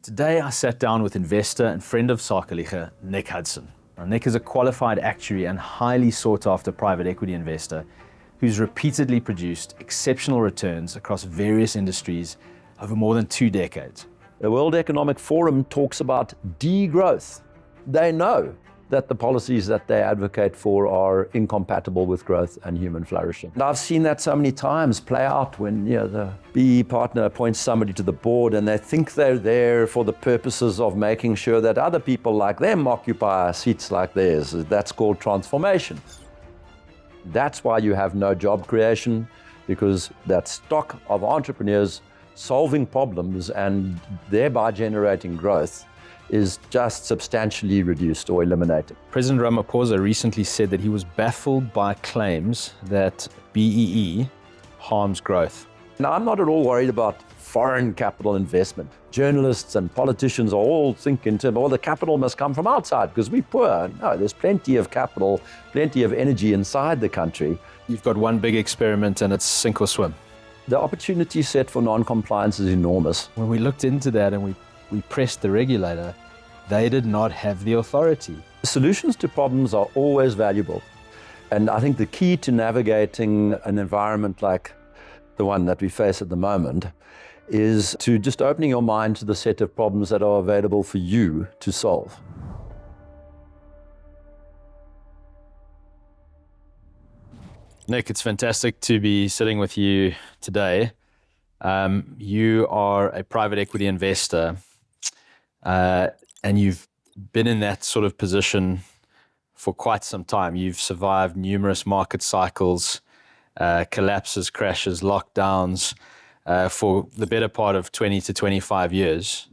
Today I sat down with investor and friend of Sakeliga, Nick Hudson. Now, Nick is a qualified actuary and highly sought after private equity investor who's repeatedly produced exceptional returns across various industries over more than 2 decades. The World Economic Forum talks about degrowth. They know that the policies that they advocate for are incompatible with growth and human flourishing. And I've seen that so many times play out when the PE partner appoints somebody to the board and they think they're there for the purposes of making sure that other people like them occupy seats like theirs. That's called transformation. That's why you have no job creation, because that stock of entrepreneurs solving problems and thereby generating growth is just substantially reduced or eliminated. President Ramaphosa recently said that he was baffled by claims that BEE harms growth. Now, I'm not at all worried about foreign capital investment. Journalists and politicians all think in terms of, the capital must come from outside because we're poor. No, there's plenty of capital, plenty of energy inside the country. You've got one big experiment and it's sink or swim. The opportunity set for non-compliance is enormous. When we looked into that and we pressed the regulator, they did not have the authority. Solutions to problems are always valuable. And I think the key to navigating an environment like the one that we face at the moment is to just opening your mind to the set of problems that are available for you to solve. Nick, it's fantastic to be sitting with you today. You are a private equity investor, and you've been in that sort of position for quite some time. You've survived numerous market cycles, collapses, crashes, lockdowns, for the better part of 20 to 25 years.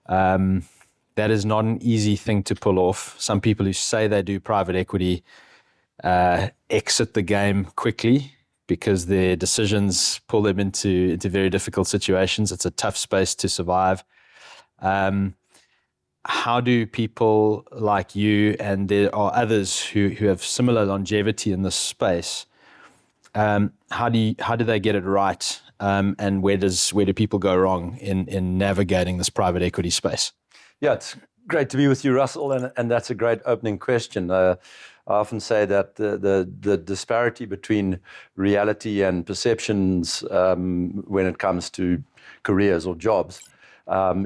That is not an easy thing to pull off. Some people who say they do private equity exit the game quickly because their decisions pull them into very difficult situations. It's a tough space to survive. How do people like you, and there are others who have similar longevity in this space, how do they get it right? And where do people go wrong in navigating this private equity space? Yeah, it's great to be with you, Russell, and that's a great opening question. I often say that the disparity between reality and perceptions when it comes to careers or jobs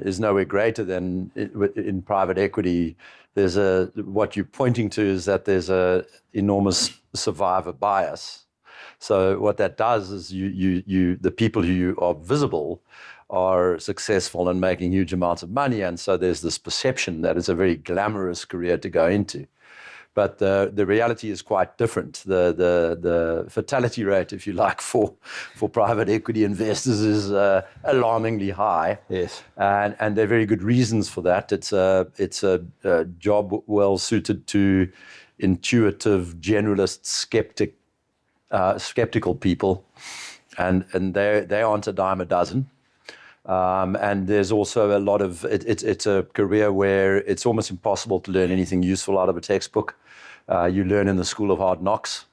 is nowhere greater than in private equity. What you're pointing to is that there's a enormous survivor bias. So what that does is the people who are visible are successful and making huge amounts of money, and so there's this perception that it's a very glamorous career to go into. But the reality is quite different. The fatality rate, if you like, for private equity investors is alarmingly high. Yes, and there are very good reasons for that. It's a job well suited to intuitive, generalist, skeptical people, and they aren't a dime a dozen. And there's also a lot of it's a career where it's almost impossible to learn anything useful out of a textbook. You learn in the school of hard knocks,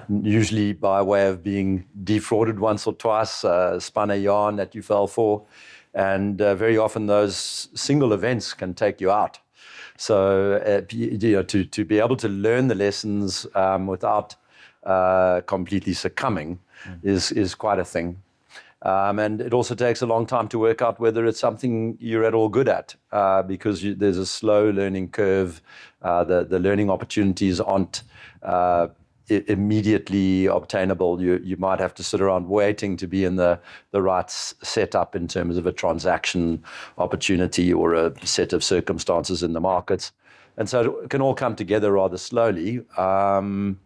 usually by way of being defrauded once or twice, spun a yarn that you fell for, and very often those single events can take you out. So to be able to learn the lessons without completely succumbing is quite a thing. And it also takes a long time to work out whether it's something you're at all good at, because there's a slow learning curve. The learning opportunities aren't immediately obtainable. You might have to sit around waiting to be in the right setup in terms of a transaction opportunity or a set of circumstances in the markets. And so it can all come together rather slowly. And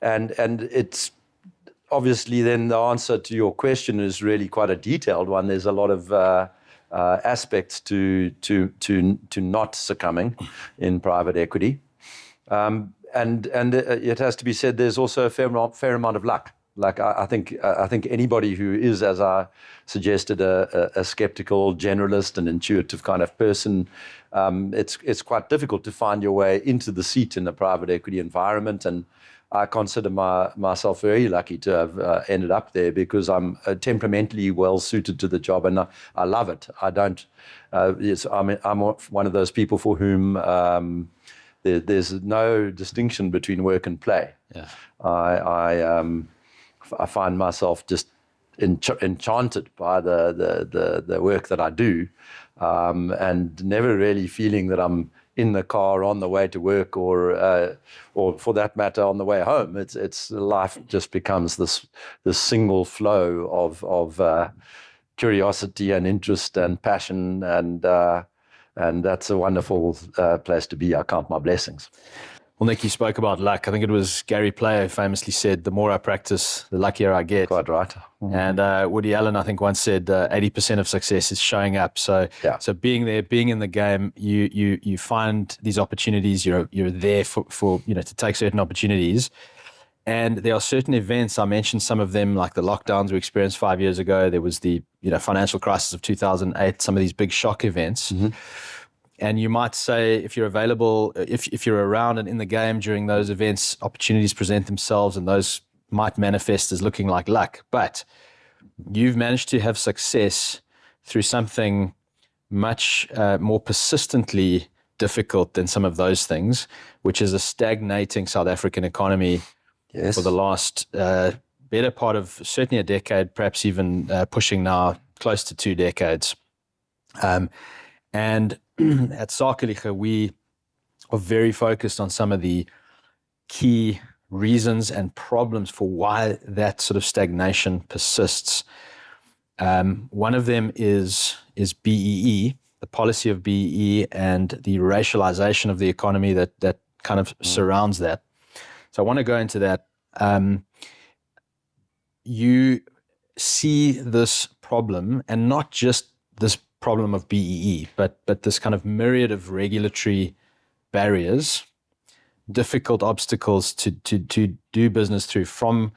it's obviously then the answer to your question is really quite a detailed one. There's a lot of aspects to not succumbing in private equity. And it has to be said, there's also a fair amount of luck. Like I think anybody who is, as I suggested, a skeptical generalist and intuitive kind of person, it's quite difficult to find your way into the seat in the private equity environment. And I consider myself very lucky to have ended up there, because I'm temperamentally well suited to the job, and I love it. I don't. I'm one of those people for whom there's no distinction between work and play. Yeah. I find myself just enchanted by the work that I do, and never really feeling that I'm in the car on the way to work, or for that matter on the way home. It's life just becomes this single flow of curiosity and interest and passion, and that's a wonderful place to be. I count my blessings. Well, Nick, you spoke about luck. I think it was Gary Player famously said, the more I practice, the luckier I get. Quite right. And Woody Allen, I think, once said 80% of success is showing up. So being there, being in the game, you find these opportunities. You're there for to take certain opportunities. And there are certain events, I mentioned some of them, like the lockdowns we experienced 5 years ago. There was the financial crisis of 2008, some of these big shock events. Mm-hmm. And you might say, if you're available, if you're around and in the game during those events, opportunities present themselves, and those might manifest as looking like luck. But you've managed to have success through something much more persistently difficult than some of those things, which is a stagnating South African economy for the last better part of certainly a decade, perhaps even pushing now close to 2 decades. And at Sakeliga, we are very focused on some of the key reasons and problems for why that sort of stagnation persists. One of them is BEE, the policy of BEE, and the racialization of the economy that kind of surrounds that. So I want to go into that. You see this problem, and not just this problem of BEE, but this kind of myriad of regulatory barriers, difficult obstacles to do business through from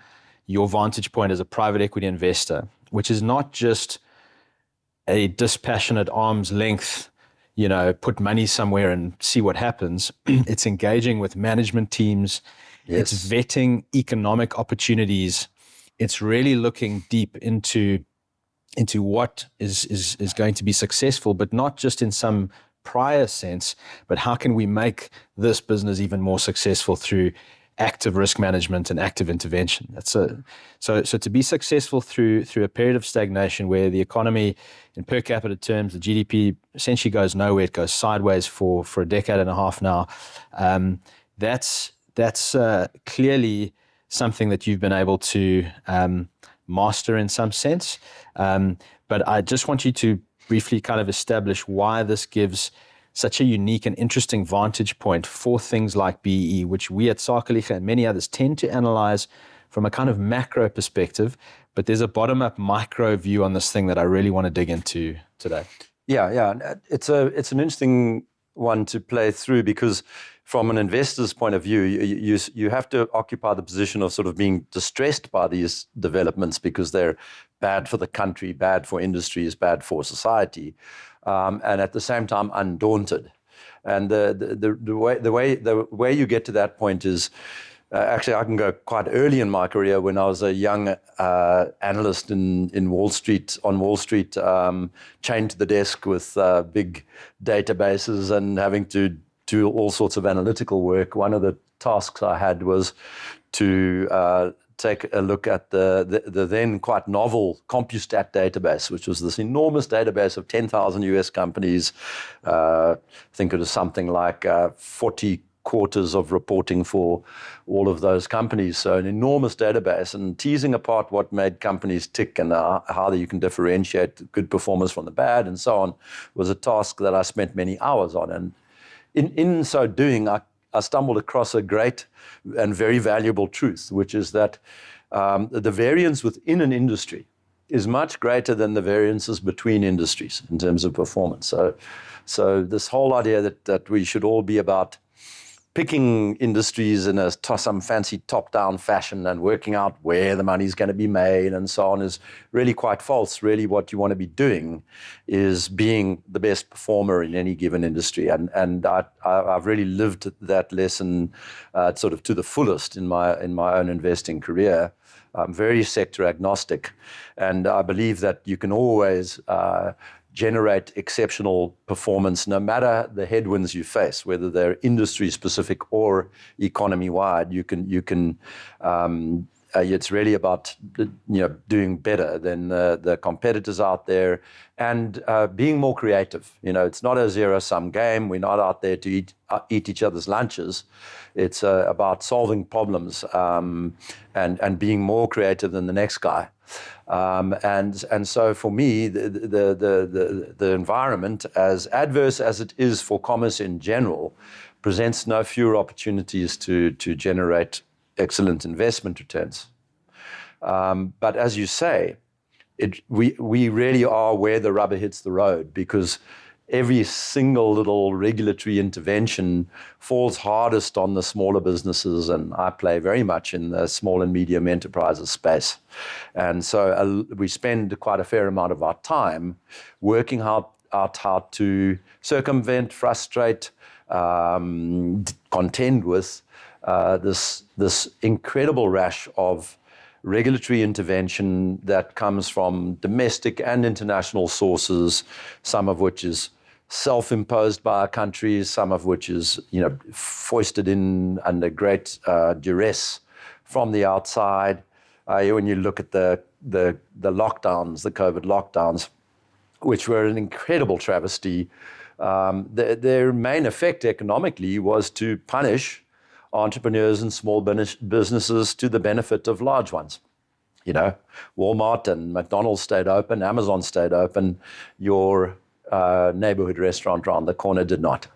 your vantage point as a private equity investor, which is not just a dispassionate arm's length, put money somewhere and see what happens. It's engaging with management teams. Yes. It's vetting economic opportunities. It's really looking deep into what is going to be successful, but not just in some prior sense, but how can we make this business even more successful through active risk management and active intervention. So to be successful through a period of stagnation where the economy in per capita terms, the GDP essentially goes nowhere, it goes sideways for a decade and a half now, that's clearly something that you've been able to master in some sense. But I just want you to briefly kind of establish why this gives such a unique and interesting vantage point for things like BEE, which we at Sakeliga and many others tend to analyze from a kind of macro perspective. But there's a bottom-up micro view on this thing that I really want to dig into today. Yeah. It's an interesting one to play through, because from an investor's point of view, you have to occupy the position of sort of being distressed by these developments because they're bad for the country, bad for industries, bad for society, and at the same time undaunted. And the way you get to that point is actually I can go quite early in my career when I was a young analyst in Wall Street, chained to the desk with big databases and having to do all sorts of analytical work. One of the tasks I had was to take a look at the then quite novel CompuStat database, which was this enormous database of 10,000 US companies. I think it was something like 40 quarters of reporting for all of those companies. So an enormous database, and teasing apart what made companies tick and how you can differentiate good performers from the bad and so on was a task that I spent many hours on. And in so doing, I stumbled across a great and very valuable truth, which is that the variance within an industry is much greater than the variances between industries in terms of performance. So this whole idea that we should all be about picking industries in some fancy top-down fashion and working out where the money is going to be made and so on is really quite false. Really, what you want to be doing is being the best performer in any given industry. And I've really lived that lesson sort of to the fullest in my own investing career. I'm very sector agnostic, and I believe that you can always generate exceptional performance no matter the headwinds you face, whether they're industry specific or economy wide. It's really about doing better than the competitors out there, and being more creative. It's not a zero-sum game. We're not out there to eat each other's lunches. It's about solving problems and being more creative than the next guy. And so for me, the environment, as adverse as it is for commerce in general, presents no fewer opportunities to generate excellent investment returns. But as you say, we really are where the rubber hits the road, because every single little regulatory intervention falls hardest on the smaller businesses, and I play very much in the small and medium enterprises space. And so we spend quite a fair amount of our time working out how to circumvent, frustrate, contend with this incredible rash of regulatory intervention that comes from domestic and international sources, some of which is self-imposed by our countries, some of which is foisted in under great duress from the outside. When you look at the lockdowns, the COVID lockdowns, which were an incredible travesty, their main effect economically was to punish entrepreneurs and small businesses to the benefit of large ones. Walmart and McDonald's stayed open, Amazon stayed open, your neighborhood restaurant around the corner did not.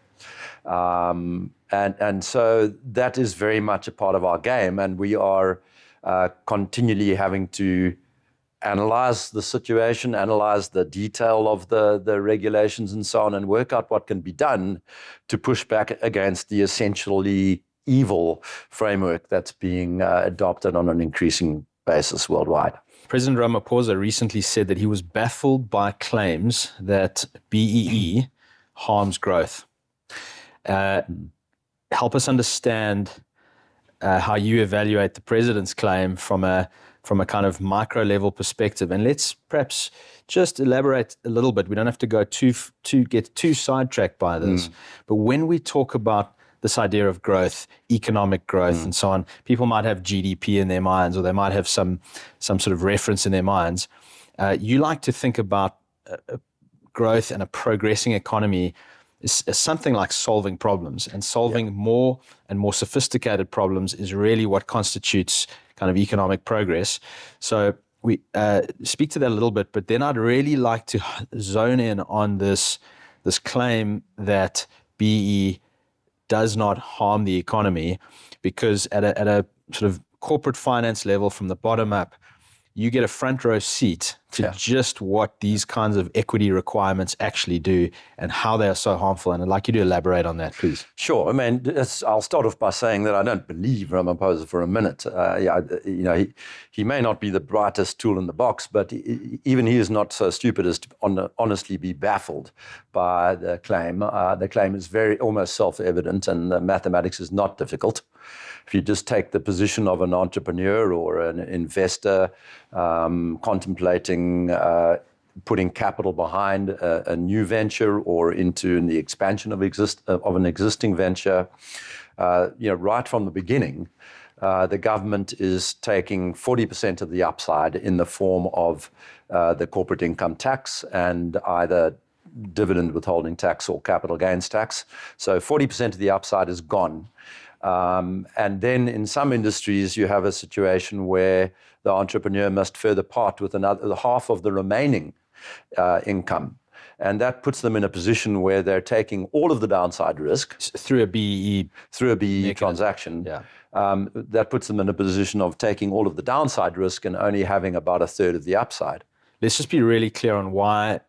And so that is very much a part of our game, and we are continually having to analyze the situation, analyze the detail of the regulations and so on, and work out what can be done to push back against the essentially evil framework that's being adopted on an increasing basis worldwide. President Ramaphosa recently said that he was baffled by claims that BEE harms growth. Help us understand how you evaluate the president's claim from a kind of micro level perspective, and let's perhaps just elaborate a little bit. We don't have to go get too sidetracked by this, but when we talk about this idea of growth, economic growth, and so on, people might have GDP in their minds, or they might have some sort of reference in their minds. You like to think about growth and a progressing economy as something like solving problems, and solving more and more sophisticated problems is really what constitutes kind of economic progress. So we speak to that a little bit, but then I'd really like to zone in on this claim that BE does not harm the economy, because at a sort of corporate finance level, from the bottom up, you get a front row seat to just what these kinds of equity requirements actually do and how they are so harmful. And I'd like you to elaborate on that, please. Sure. I mean, I'll start off by saying that I don't believe Ramaphosa for a minute. He may not be the brightest tool in the box, but even he is not so stupid as to honestly be baffled by the claim. The claim is almost self-evident, and the mathematics is not difficult. If you just take the position of an entrepreneur or an investor contemplating putting capital behind a new venture or into the expansion of an existing venture, right from the beginning, the government is taking 40% of the upside in the form of the corporate income tax and either dividend withholding tax or capital gains tax. So 40% of the upside is gone. And then in some industries, you have a situation where the entrepreneur must further part with the half of the remaining income. And that puts them in a position where they're taking all of the downside risk. Through a BE transaction. That puts them in a position of taking all of the downside risk and only having about a third of the upside. Let's just be really clear on why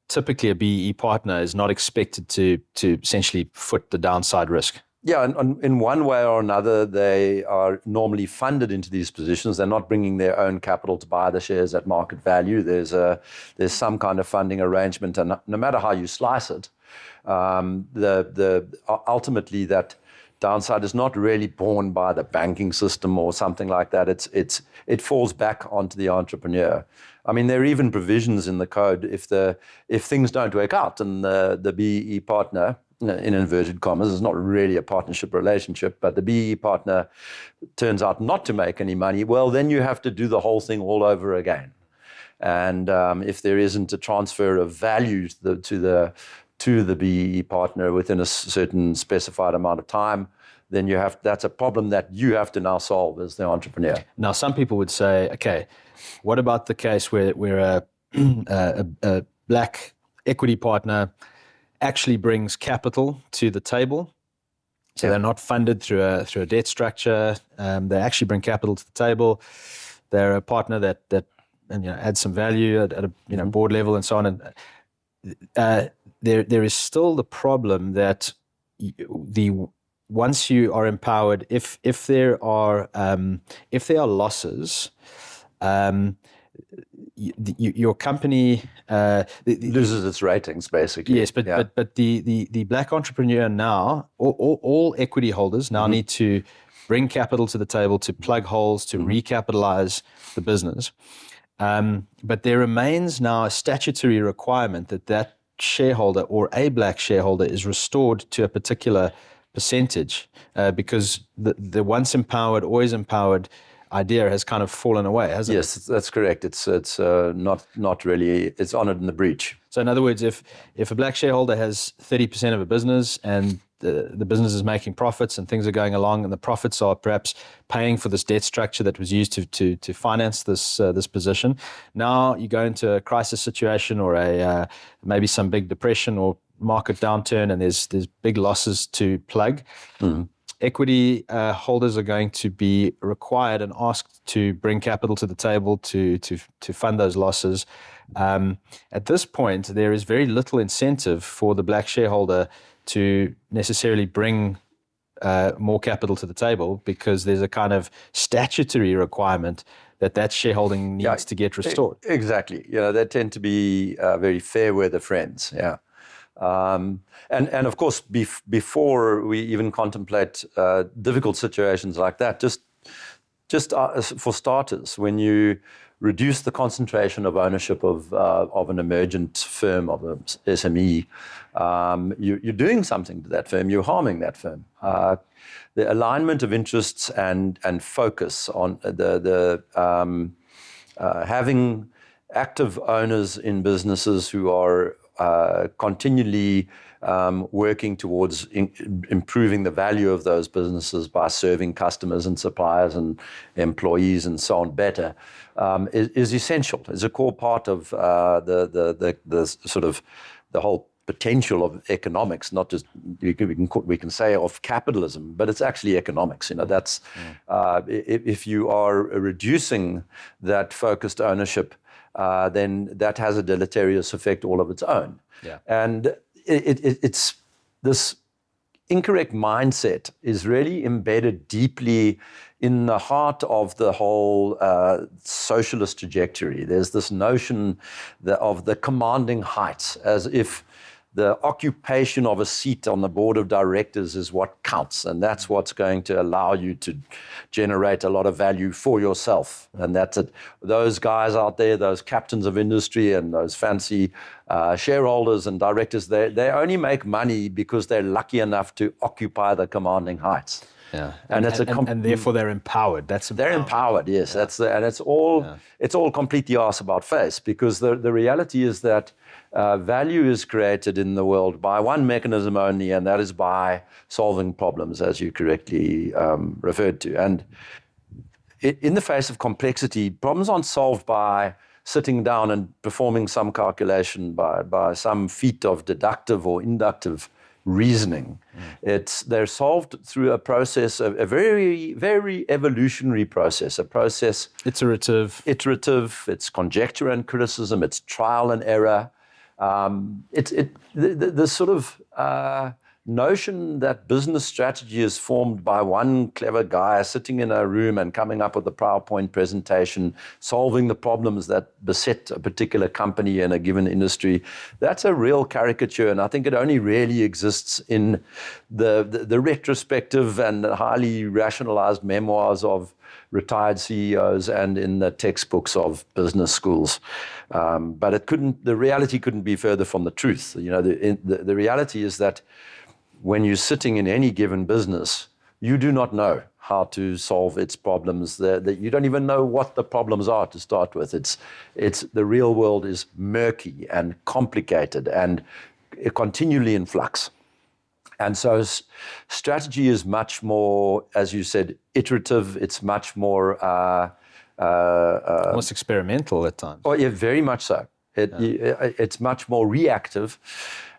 typically a BE partner is not expected to essentially foot the downside risk. Yeah, and in one way or another, they are normally funded into these positions. They're not bringing their own capital to buy the shares at market value. There's some kind of funding arrangement, and no matter how you slice it, ultimately that downside is not really borne by the banking system or something like that. It falls back onto the entrepreneur. I mean, there are even provisions in the code if things don't work out and the BEE partner, in inverted commas, is not really a partnership relationship, but the BEE partner turns out not to make any money, well, then you have to do the whole thing all over again. And if there isn't a transfer of value to the BEE partner within a certain specified amount of time, then that's a problem that you have to now solve as the entrepreneur. Now, some people would say, okay, what about the case where a black equity partner actually brings capital to the table? So they're not funded through a debt structure. They actually bring capital to the table. They're a partner that adds some value at a board level and so on. And there is still the problem that once you are empowered, if there are losses, your company loses its ratings, basically. Yes, but the black entrepreneur now, all equity holders now need to bring capital to the table to plug holes, to recapitalize the business. But there remains now a statutory requirement that shareholder or a black shareholder is restored to a particular percentage because the once empowered, always empowered idea has kind of fallen away, hasn't it? Yes, that's correct. It's not really, it's honored in the breach. So in other words, if a black shareholder has 30% of a business and the business is making profits and things are going along and the profits are perhaps paying for this debt structure that was used to finance this position, now you go into a crisis situation or maybe some big depression or market downturn and there's big losses to plug. Equity holders are going to be required and asked to bring capital to the table to fund those losses. At this point, there is very little incentive for the black shareholder to necessarily bring more capital to the table because there's a kind of statutory requirement that shareholding needs to get restored. Exactly. They tend to be very fair weather friends. Yeah. And of course, before we even contemplate difficult situations like that, just for starters, when you reduce the concentration of ownership of an emergent firm, of an SME, you're doing something to that firm. You're harming that firm. The alignment of interests and focus on having active owners in businesses who are continually working towards improving the value of those businesses by serving customers and suppliers and employees and so on better is essential. It's a core part of the sort of the whole potential of economics, not just we can say of capitalism, but it's actually economics. That's if you are reducing that focused ownership, then that has a deleterious effect all of its own. Yeah. And it's this incorrect mindset is really embedded deeply in the heart of the whole socialist trajectory. There's this notion of the commanding heights, as if the occupation of a seat on the board of directors is what counts, and that's what's going to allow you to generate a lot of value for yourself. And that's it. Those guys out there, those captains of industry and those fancy shareholders and directors, they only make money because they're lucky enough to occupy the commanding heights. Yeah, and therefore they're empowered. They're empowered. Yes, yeah. And it's all completely arse about face, because the reality is that value is created in the world by one mechanism only, and that is by solving problems, as you correctly referred to. And in the face of complexity, problems aren't solved by sitting down and performing some calculation by some feat of deductive or inductive reasoning. They're solved through a process, a very, very evolutionary process, a process. Iterative. It's conjecture and criticism. It's trial and error. The sort of notion that business strategy is formed by one clever guy sitting in a room and coming up with a PowerPoint presentation, solving the problems that beset a particular company in a given industry, that's a real caricature. And I think it only really exists in the retrospective and highly rationalized memoirs of retired CEOs and in the textbooks of business schools. But the reality couldn't be further from the truth. The reality is that when you're sitting in any given business, you do not know how to solve its problems. That you don't even know what the problems are to start with. It's the real world is murky and complicated and continually in flux. And so strategy is much more, as you said, iterative. It's much more almost experimental at times. Oh, yeah, very much so. It's much more reactive.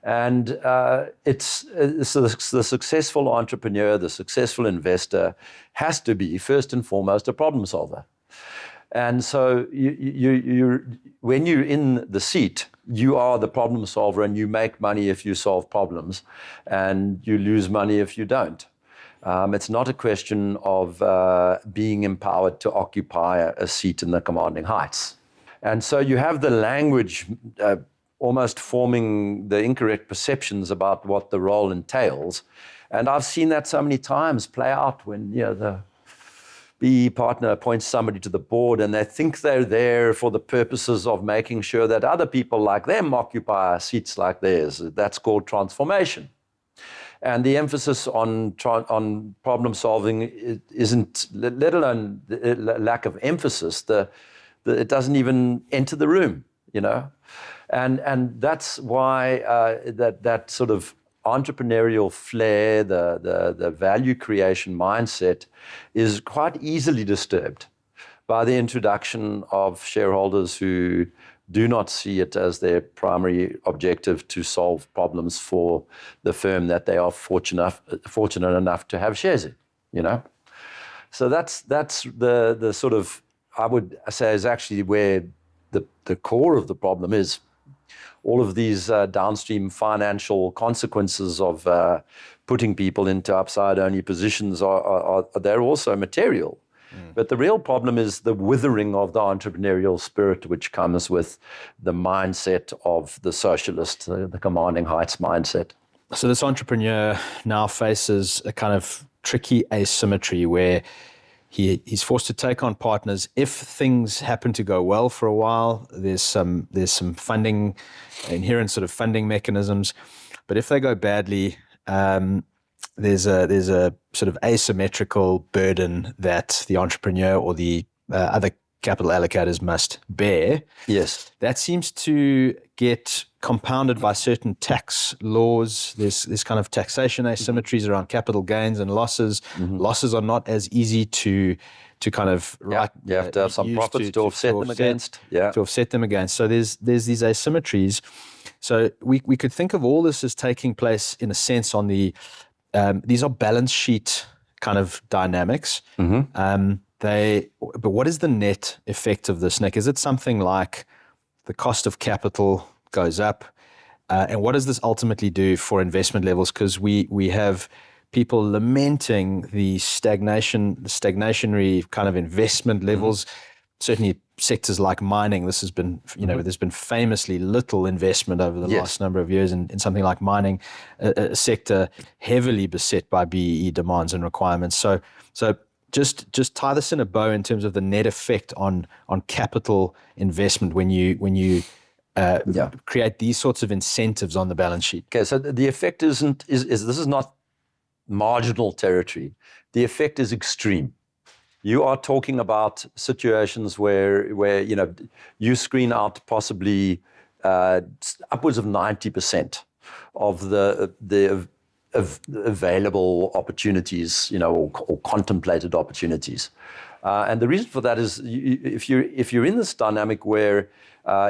And it's the successful entrepreneur, the successful investor has to be, first and foremost, a problem solver. And so when you're in the seat, you are the problem solver, and you make money if you solve problems, and you lose money if you don't. It's not a question of being empowered to occupy a seat in the commanding heights. And so you have the language almost forming the incorrect perceptions about what the role entails. And I've seen that so many times play out when the BE partner appoints somebody to the board and they think they're there for the purposes of making sure that other people like them occupy seats like theirs. That's called transformation. And the emphasis on problem solving isn't, let alone the lack of emphasis, it doesn't even enter the room, And that's why that sort of entrepreneurial flair, the value creation mindset is quite easily disturbed by the introduction of shareholders who do not see it as their primary objective to solve problems for the firm that they are fortunate enough to have shares in, So that's the sort of, I would say, is actually where the core of the problem is. All of these downstream financial consequences of putting people into upside-only positions they're also material. But the real problem is the withering of the entrepreneurial spirit, which comes with the mindset of the socialist, the commanding heights mindset. So this entrepreneur now faces a kind of tricky asymmetry where he's forced to take on partners. If things happen to go well for a while, there's some funding, inherent sort of funding mechanisms. But if they go badly, there's a sort of asymmetrical burden that the entrepreneur or the other capital allocators must bear. Yes. That seems to get compounded by certain tax laws. There's kind of taxation asymmetries around capital gains and losses. Losses are not as easy to kind of you have to have some profits to offset them against. Yeah. To offset them against. So there's these asymmetries. So we could think of all this as taking place in a sense on the these are balance sheet kind of dynamics. But what is the net effect of this, Nick? Is it something like the cost of capital goes up? And what does this ultimately do for investment levels? Because we have people lamenting the stagnationary kind of investment levels. Certainly sectors like mining, this has been, there's been famously little investment over the last number of years in something like mining, a sector heavily beset by BEE demands and requirements. So just tie this in a bow in terms of the net effect on capital investment when you create these sorts of incentives on the balance sheet. Okay, so the effect is this is not marginal territory. The effect is extreme. You are talking about situations where you screen out possibly upwards of 90% of the available opportunities, or contemplated opportunities. And the reason for that is if you're in this dynamic where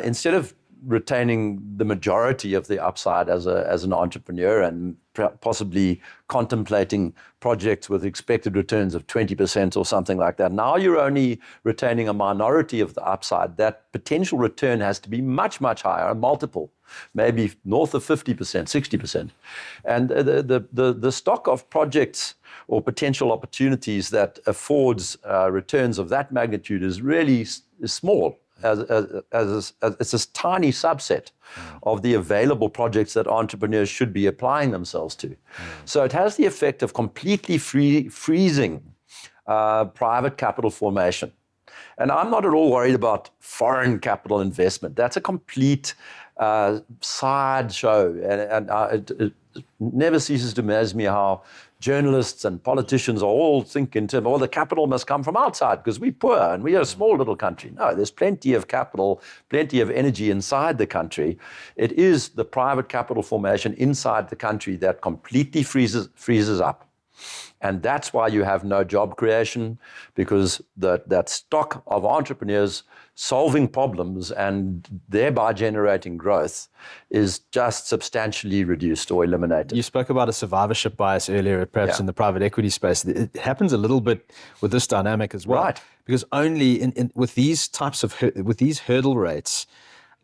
instead of retaining the majority of the upside as an entrepreneur and possibly contemplating projects with expected returns of 20% or something like that. Now you're only retaining a minority of the upside. That potential return has to be much, much higher, a multiple, maybe north of 50%, 60%. And the stock of projects or potential opportunities that affords returns of that magnitude is really small. It's a tiny subset of the available projects that entrepreneurs should be applying themselves to. So it has the effect of completely freezing private capital formation. And I'm not at all worried about foreign capital investment. That's a complete sideshow. And it never ceases to amaze me how journalists and politicians all think in terms of, the capital must come from outside because we're poor and we are a small little country. No, there's plenty of capital, plenty of energy inside the country. It is the private capital formation inside the country that completely freezes up. And that's why you have no job creation, because that stock of entrepreneurs solving problems and thereby generating growth is just substantially reduced or eliminated. You spoke about a survivorship bias earlier, perhaps in the private equity space. It happens a little bit with this dynamic as well. Right. Because only with these types of, with these hurdle rates,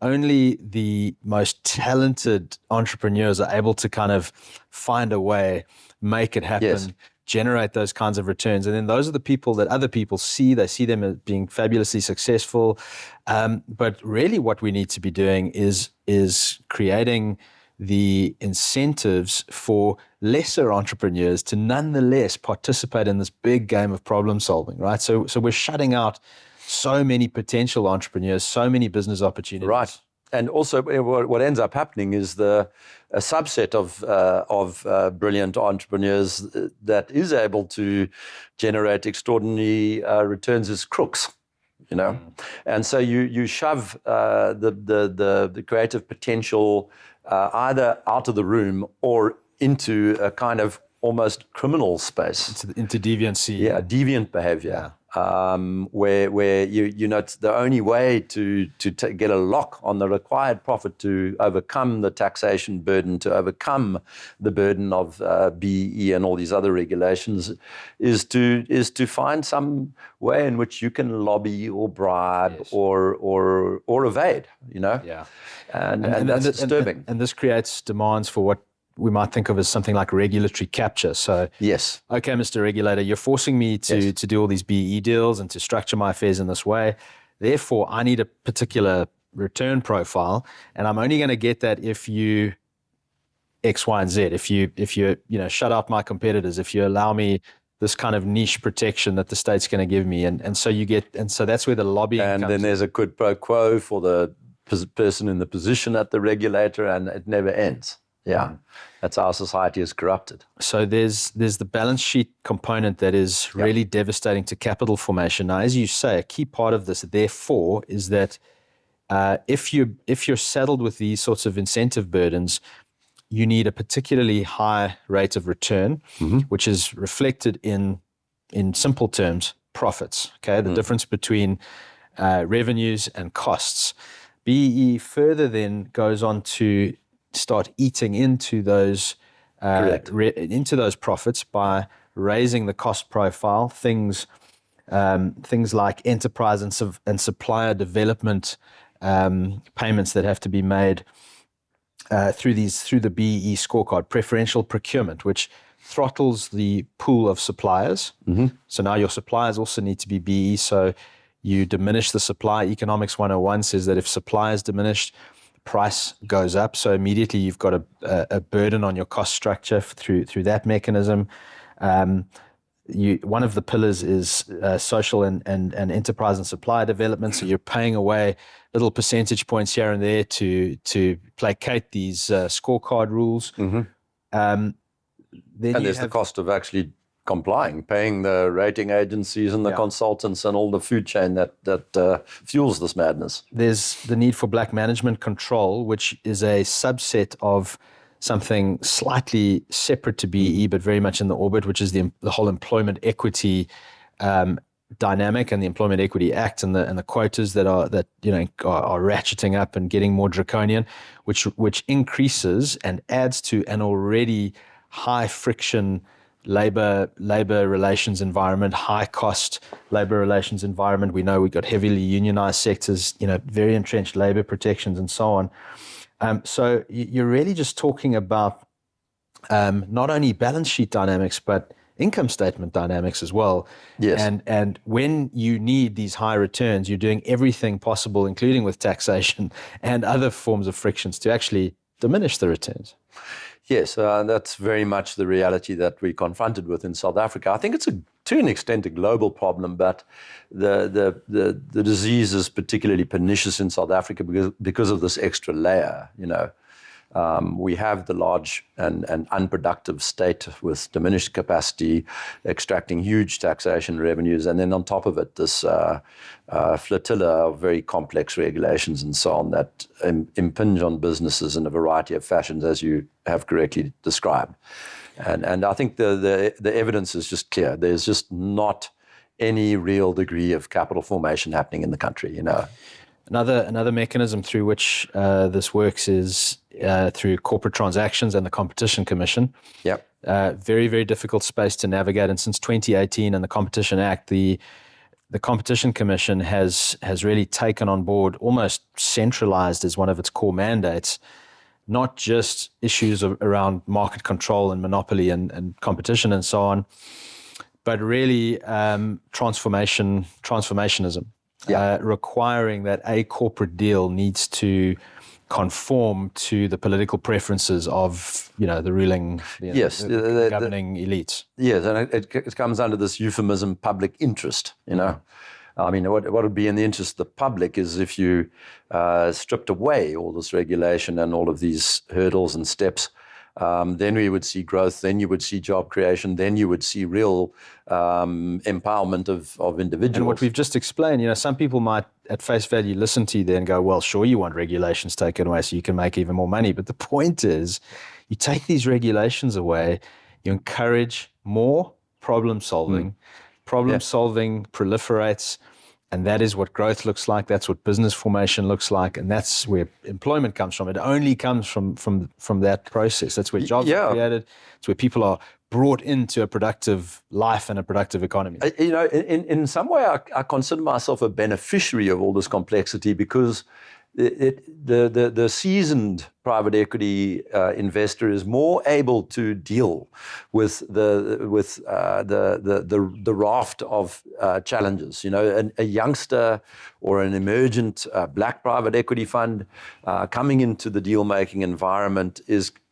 only the most talented entrepreneurs are able to kind of find a way, make it happen. Yes. Generate those kinds of returns. And then those are the people that other people see. They see them as being fabulously successful. But really what we need to be doing is creating the incentives for lesser entrepreneurs to nonetheless participate in this big game of problem solving, right? So we're shutting out so many potential entrepreneurs, so many business opportunities. Right. And also, what ends up happening is a subset of brilliant entrepreneurs that is able to generate extraordinary returns is crooks, And so you shove the creative potential either out of the room or into a kind of almost criminal space. Into deviancy. Yeah, deviant behavior. Yeah. Where it's the only way to get a lock on the required profit to overcome the taxation burden, to overcome the burden of BEE and all these other regulations, is to find some way in which you can lobby or bribe or evade. Yeah, and that's disturbing. And this creates demands for what we might think of as something like regulatory capture. So, yes. Okay, Mr. Regulator, you're forcing me to do all these BE deals and to structure my affairs in this way. Therefore, I need a particular return profile, and I'm only going to get that if you X, Y, and Z. If you shut out my competitors, if you allow me this kind of niche protection that the state's going to give me, and so that's where the lobbying comes then there's a quid pro quo for the person in the position at the regulator, and it never ends. Yeah, that's how society is corrupted. So there's the balance sheet component that is really devastating to capital formation. Now, as you say, a key part of this, therefore, is that if you're saddled with these sorts of incentive burdens, you need a particularly high rate of return, which is reflected in simple terms, profits. Okay, the difference between revenues and costs. BEE further then goes on to start eating into those profits by raising the cost profile, things like enterprise and supplier development payments that have to be made through the BEE scorecard, preferential procurement, which throttles the pool of suppliers. So now your suppliers also need to be BEE, so you diminish the supply. Economics 101 says that if supply is diminished, price goes up. So immediately you've got a burden on your cost structure through that mechanism. One of the pillars is social and enterprise and supplier development. So you're paying away little percentage points here and there to placate these scorecard rules. And there's the cost of actually complying, paying the rating agencies and the consultants and all the food chain that fuels this madness. There's the need for black management control, which is a subset of something slightly separate to BEE, but very much in the orbit, which is the whole employment equity dynamic and the Employment Equity Act and the quotas that are ratcheting up and getting more draconian, which increases and adds to an already high friction labor relations environment, high cost labor relations environment. We know we've got heavily unionized sectors, very entrenched labor protections and so on. So you're really just talking about not only balance sheet dynamics, but income statement dynamics as well. Yes. And when you need these high returns, you're doing everything possible, including with taxation and other forms of frictions, to actually diminish the returns. Yes, that's very much the reality that we're confronted with in South Africa. I think it's to an extent a global problem, but the disease is particularly pernicious in South Africa because of this extra layer. We have the large and unproductive state with diminished capacity, extracting huge taxation revenues, and then on top of it, this flotilla of very complex regulations and so on that impinge on businesses in a variety of fashions, as you have correctly described. And I think the evidence is just clear. There's just not any real degree of capital formation happening in the country. Another mechanism through which this works is through corporate transactions and the Competition Commission. Yep. Very, very difficult space to navigate. And since 2018 and the Competition Act, the Competition Commission has really taken on board, almost centralized as one of its core mandates, not just issues around market control and monopoly and competition and so on, but really transformationism. Yeah. Requiring that a corporate deal needs to conform to the political preferences of, the ruling, yes, the governing elites. Yes, and it comes under this euphemism, public interest, I mean, what would be in the interest of the public is if you stripped away all this regulation and all of these hurdles and steps, then we would see growth, then you would see job creation, then you would see real empowerment of individuals. And what we've just explained, some people might at face value listen to you there and go, well, sure, you want regulations taken away so you can make even more money. But the point is, you take these regulations away, you encourage more problem solving. Problem solving proliferates, and that is what growth looks like. That's what business formation looks like, and that's where employment comes from. It only comes from that process. That's where jobs are created. It's where people are brought into a productive life and a productive economy. In some way, I consider myself a beneficiary of all this complexity because the seasoned private equity investor is more able to deal with the raft of challenges. A youngster or an emergent black private equity fund coming into the deal-making environment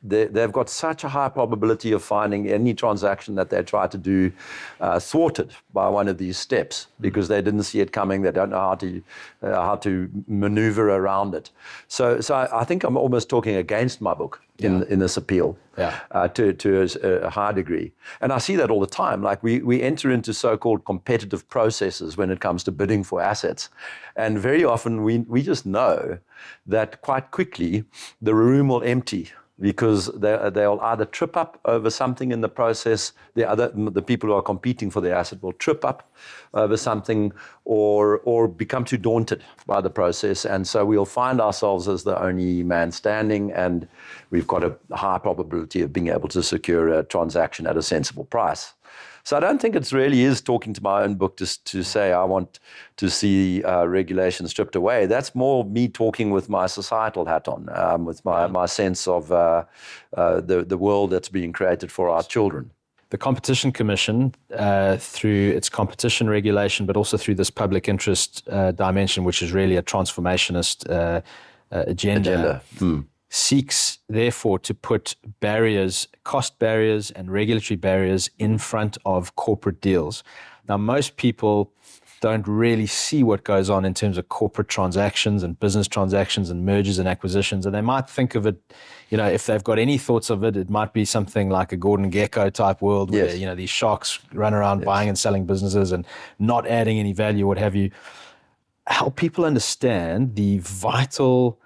they've got such a high probability of finding any transaction that they try to do thwarted by one of these steps because they didn't see it coming. They don't know how to maneuver around it. So I think I'm almost talking against my book in this appeal to a high degree. And I see that all the time. Like we enter into so-called competitive processes when it comes to bidding for assets. And very often we just know that quite quickly the room will empty because they'll either trip up over something in the process, the people who are competing for the asset will trip up over something or become too daunted by the process. And so we'll find ourselves as the only man standing, and we've got a high probability of being able to secure a transaction at a sensible price. So I don't think it really is talking to my own book just to say I want to see regulation stripped away. That's more me talking with my societal hat on, with my sense of the world that's being created for our children. The Competition Commission, through its competition regulation, but also through this public interest dimension, which is really a transformationist agenda. Seeks, therefore, to put barriers, cost barriers and regulatory barriers in front of corporate deals. Now, most people don't really see what goes on in terms of corporate transactions and business transactions and mergers and acquisitions. And they might think of it, if they've got any thoughts of it, it might be something like a Gordon Gekko type world where, these sharks run around buying and selling businesses and not adding any value, what have you. Help people understand the vital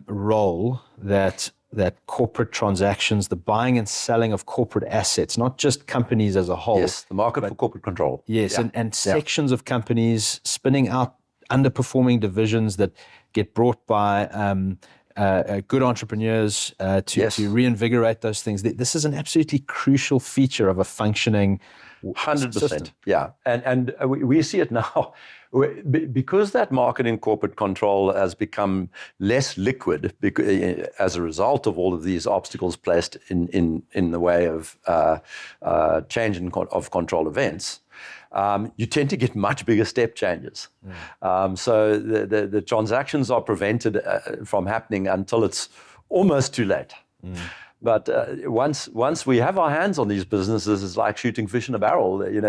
role that that corporate transactions, the buying and selling of corporate assets, not just companies as a whole. Yes, the market for corporate control. Yes, and sections of companies spinning out underperforming divisions that get brought by good entrepreneurs to reinvigorate those things. This is an absolutely crucial feature of a functioning 100%. system. Yeah, and we see it now. Because that market in corporate control has become less liquid as a result of all of these obstacles placed in the way of change of control events, you tend to get much bigger step changes. So the transactions are prevented from happening until it's almost too late. But once we have our hands on these businesses, it's like shooting fish in a barrel. You know,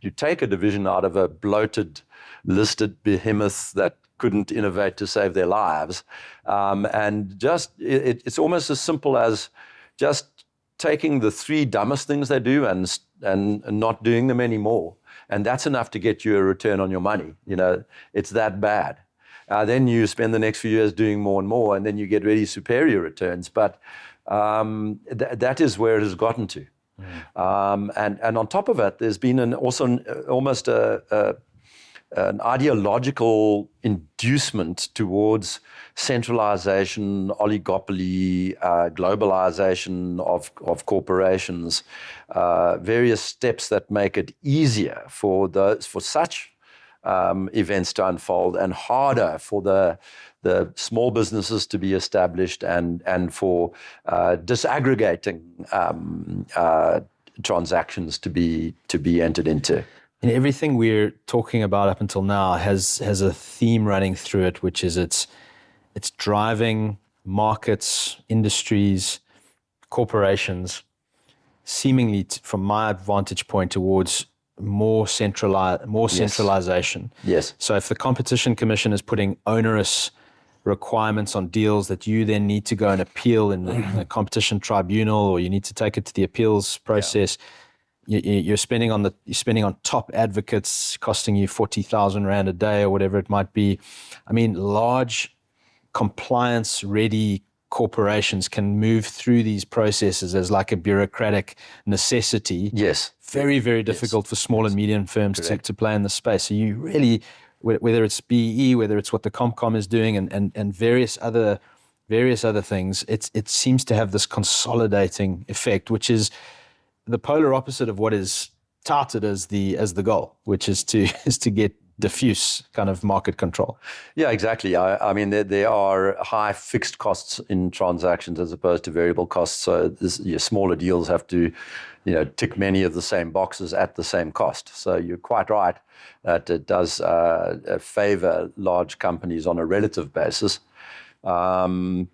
you take a division out of a bloated, listed behemoth that couldn't innovate to save their lives, and just it's almost as simple as just taking the three dumbest things they do and not doing them anymore, and that's enough to get you a return on your money. You know, it's that bad. Then you spend the next few years doing more and more, and then you get really superior returns. But that is where it has gotten to. And on top of it, there's been almost an ideological inducement towards centralization, oligopoly, globalization of corporations, various steps that make it easier for such events to unfold and harder for the small businesses to be established and for disaggregating transactions to be entered into. And everything we're talking about up until now has a theme running through it, which is it's driving markets, industries, corporations, seemingly from my vantage point towards more centralization. Yes. So if the Competition Commission is putting onerous requirements on deals that you then need to go and appeal in the competition tribunal, or you need to take it to the appeals process, you're spending on top advocates costing you 40,000 Rand a day or whatever it might be. I mean, large compliance ready corporations can move through these processes as like a bureaucratic necessity. Yes. Very, very difficult for small and medium firms to play in the space. So you really, whether it's BE, whether it's what the Comcom is doing and various other things, it seems to have this consolidating effect, which is the polar opposite of what is touted as the goal, which is to get diffuse kind of market control. Yeah, exactly. I mean, there are high fixed costs in transactions as opposed to variable costs. So your smaller deals have to, tick many of the same boxes at the same cost. So you're quite right that it does favor large companies on a relative basis. I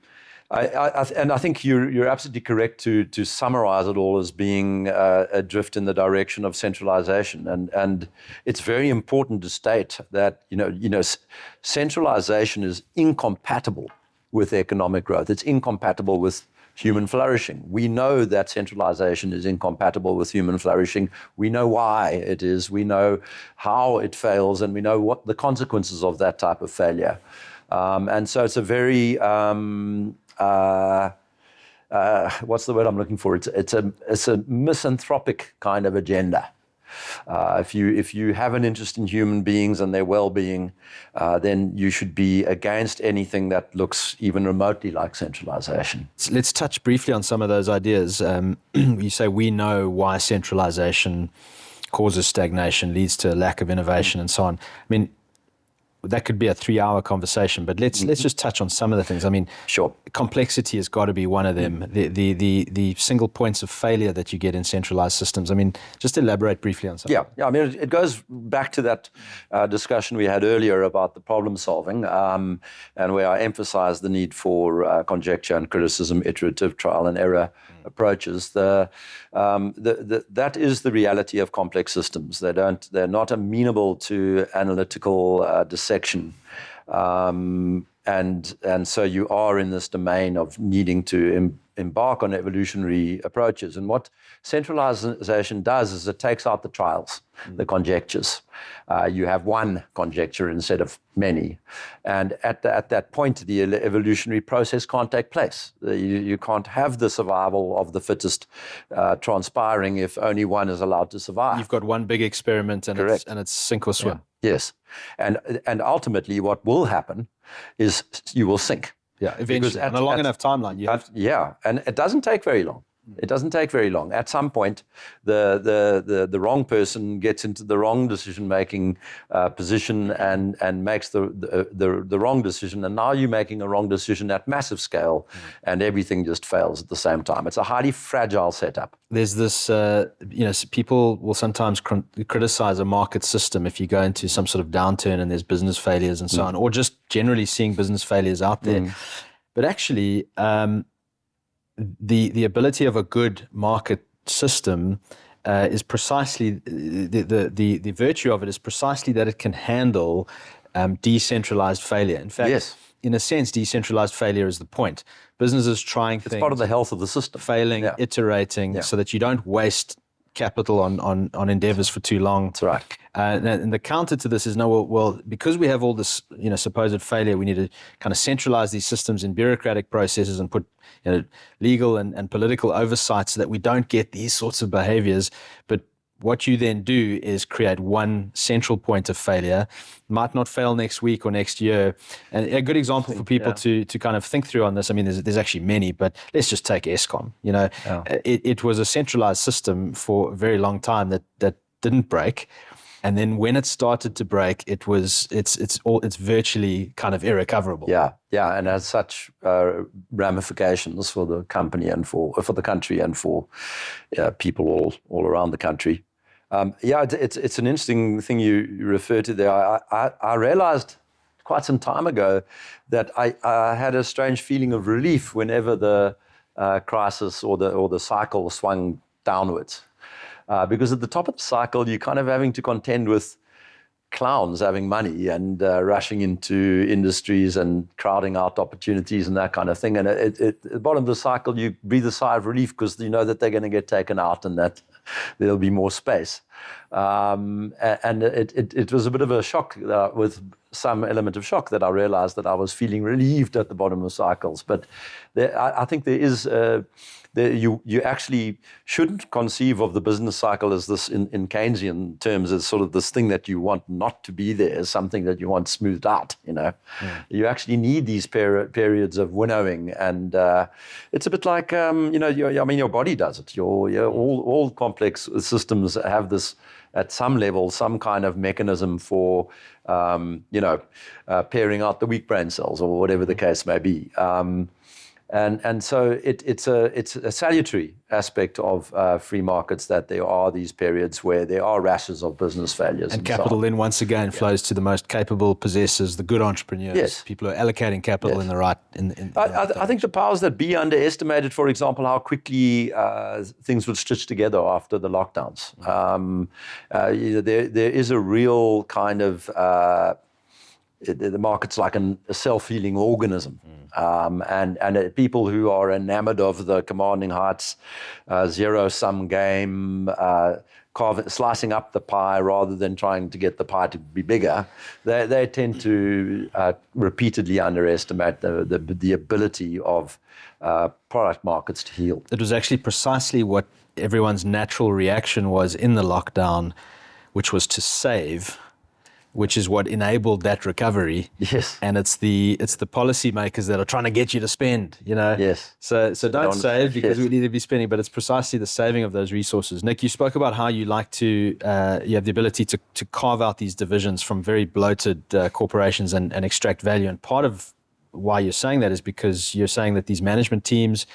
think you're absolutely correct to summarize it all as being a drift in the direction of centralization, and it's very important to state that centralization is incompatible with economic growth. It's incompatible with human flourishing. We know that centralization is incompatible with human flourishing. We know why it is. We know how it fails, and we know what the consequences of that type of failure. And so it's a very what's the word I'm looking for? It's a misanthropic kind of agenda. If you have an interest in human beings and their well-being, then you should be against anything that looks even remotely like centralization. Let's touch briefly on some of those ideas. You say we know why centralization causes stagnation, leads to a lack of innovation, and so on. I mean, that could be a 3-hour conversation, but let's just touch on some of the things. I mean, sure. Complexity has got to be one of them. The single points of failure that you get in centralized systems. I mean, just elaborate briefly on some. Yeah. I mean, it goes back to that discussion we had earlier about the problem solving, and where I emphasized the need for conjecture and criticism, iterative trial and error approaches. That is the reality of complex systems. They're not amenable to analytical dissection, and so you are in this domain of needing to embark on evolutionary approaches. And what centralization does is it takes out the trials, the conjectures. You have one conjecture instead of many. And at that point, the evolutionary process can't take place. You can't have the survival of the fittest transpiring if only one is allowed to survive. You've got one big experiment and it's sink or swim. Yeah. Yes. And ultimately what will happen is you will sink. Yeah, eventually. On a long enough timeline. And it doesn't take very long. It doesn't take very long. At some point, the wrong person gets into the wrong decision-making position and makes the wrong decision. And now you're making a wrong decision at massive scale, and everything just fails at the same time. It's a highly fragile setup. There's this, people will sometimes criticize a market system if you go into some sort of downturn and there's business failures and so on, or just generally seeing business failures out there. But actually, the ability of a good market system is precisely the virtue of it is precisely that it can handle decentralized failure. In fact, in a sense, decentralized failure is the point. Businesses trying things. It's part of the health of the system. Failing, iterating, so that you don't waste capital on endeavors for too long. That's right. And the counter to this is well, because we have all this, supposed failure, we need to kind of centralize these systems in bureaucratic processes and put, legal and political oversight so that we don't get these sorts of behaviors. But what you then do is create one central point of failure, might not fail next week or next year. And a good example for people to kind of think through on this, I mean, there's actually many, but let's just take Eskom. It was a centralized system for a very long time that didn't break. And then when it started to break, it's virtually kind of irrecoverable. Yeah, and has such ramifications for the company and for the country and for people all around the country. It's an interesting thing you refer to there. I realized quite some time ago that I had a strange feeling of relief whenever the crisis or the cycle swung downwards. Because at the top of the cycle, you're kind of having to contend with clowns having money and rushing into industries and crowding out opportunities and that kind of thing. And at the bottom of the cycle, you breathe a sigh of relief because you know that they're going to get taken out and that there'll be more space. And it was a bit of a shock with some element of shock that I realized that I was feeling relieved at the bottom of cycles. But I think there is... You actually shouldn't conceive of the business cycle as this in Keynesian terms as sort of this thing that you want not to be there, as something that you want smoothed out. You actually need these periods of winnowing, and it's a bit like your body does it. All complex systems have this at some level, some kind of mechanism for pairing out the weak brain cells or whatever the case may be. And so it's a salutary aspect of free markets that there are these periods where there are rashes of business failures. And capital then once again flows to the most capable possessors, the good entrepreneurs, people who are allocating capital in the right... I think the powers that be underestimated, for example, how quickly things would stitch together after the lockdowns. There is a real kind of... the market's like a self-healing organism. And people who are enamored of the commanding heights, zero-sum game, slicing up the pie rather than trying to get the pie to be bigger, they tend to repeatedly underestimate the ability of product markets to heal. It was actually precisely what everyone's natural reaction was in the lockdown, which was to save, which is what enabled that recovery. Yes. And it's the policymakers that are trying to get you to spend, Yes. So don't save because we need to be spending, but it's precisely the saving of those resources. Nick, you spoke about how you like to, you have the ability to carve out these divisions from very bloated corporations and extract value. And part of why you're saying that is because you're saying that these management teams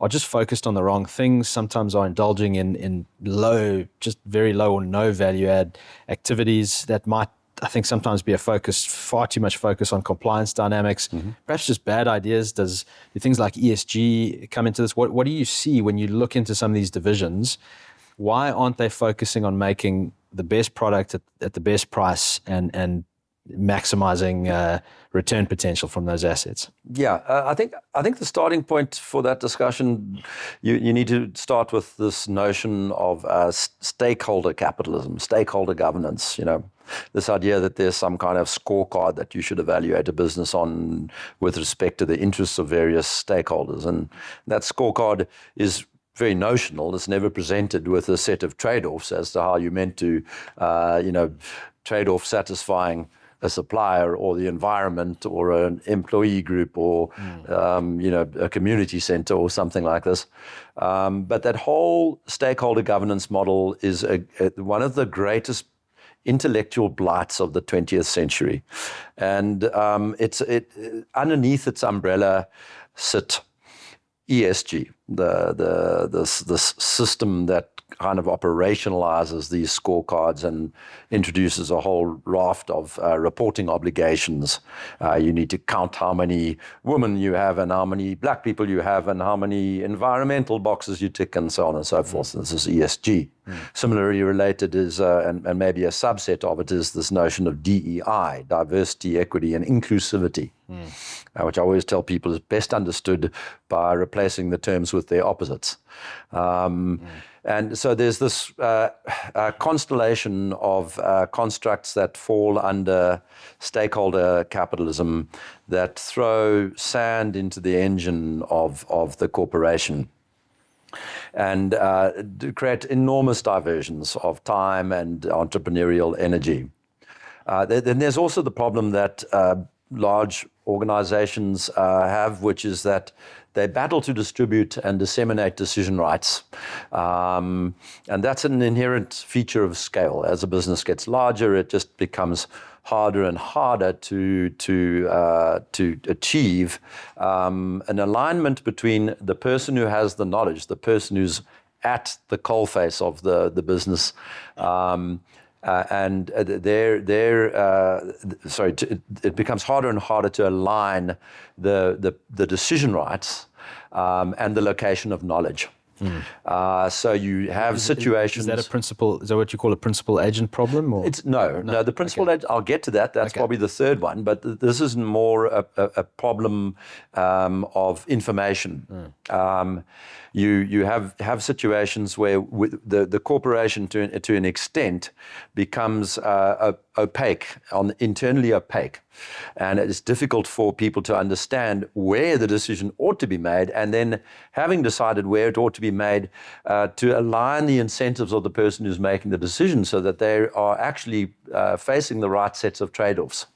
are just focused on the wrong things, sometimes are indulging in low, just very low or no value add activities that might, I think, sometimes be far too much focus on compliance dynamics, perhaps just bad ideas. Do things like ESG come into this? What do you see when you look into some of these divisions? Why aren't they focusing on making the best product at the best price and maximizing return potential from those assets? Yeah, I think the starting point for that discussion, you need to start with this notion of stakeholder capitalism, stakeholder governance. This idea that there's some kind of scorecard that you should evaluate a business on with respect to the interests of various stakeholders, and that scorecard is very notional. It's never presented with a set of trade-offs as to how you're meant to, trade off satisfying a supplier or the environment or an employee group or, a community center or something like this. But that whole stakeholder governance model is one of the greatest intellectual blights of the 20th century. And underneath its umbrella sit ESG, the system that kind of operationalizes these scorecards and introduces a whole raft of reporting obligations. You need to count how many women you have and how many black people you have and how many environmental boxes you tick and so on and so forth. This is ESG. Similarly related is, and maybe a subset of it, is this notion of DEI, diversity, equity, and inclusivity, which I always tell people is best understood by replacing the terms with their opposites. And so there's this constellation of constructs that fall under stakeholder capitalism that throw sand into the engine of the corporation and create enormous diversions of time and entrepreneurial energy. Then there's also the problem that large organizations have, which is that they battle to distribute and disseminate decision rights. And that's an inherent feature of scale. As a business gets larger, it just becomes harder and harder to achieve an alignment between the person who has the knowledge, the person who's at the coalface of the business, it becomes harder and harder to align the decision rights and the location of knowledge. So you have situations. Is that a principal? Is that what you call a principal agent problem? Or? It's no. The principal agent. I'll get to that. That's probably the third one. But this is more a problem of information. You have situations where the corporation to an extent becomes internally opaque, and it's difficult for people to understand where the decision ought to be made, and then having decided where it ought to be made, to align the incentives of the person who's making the decision so that they are actually facing the right sets of trade-offs.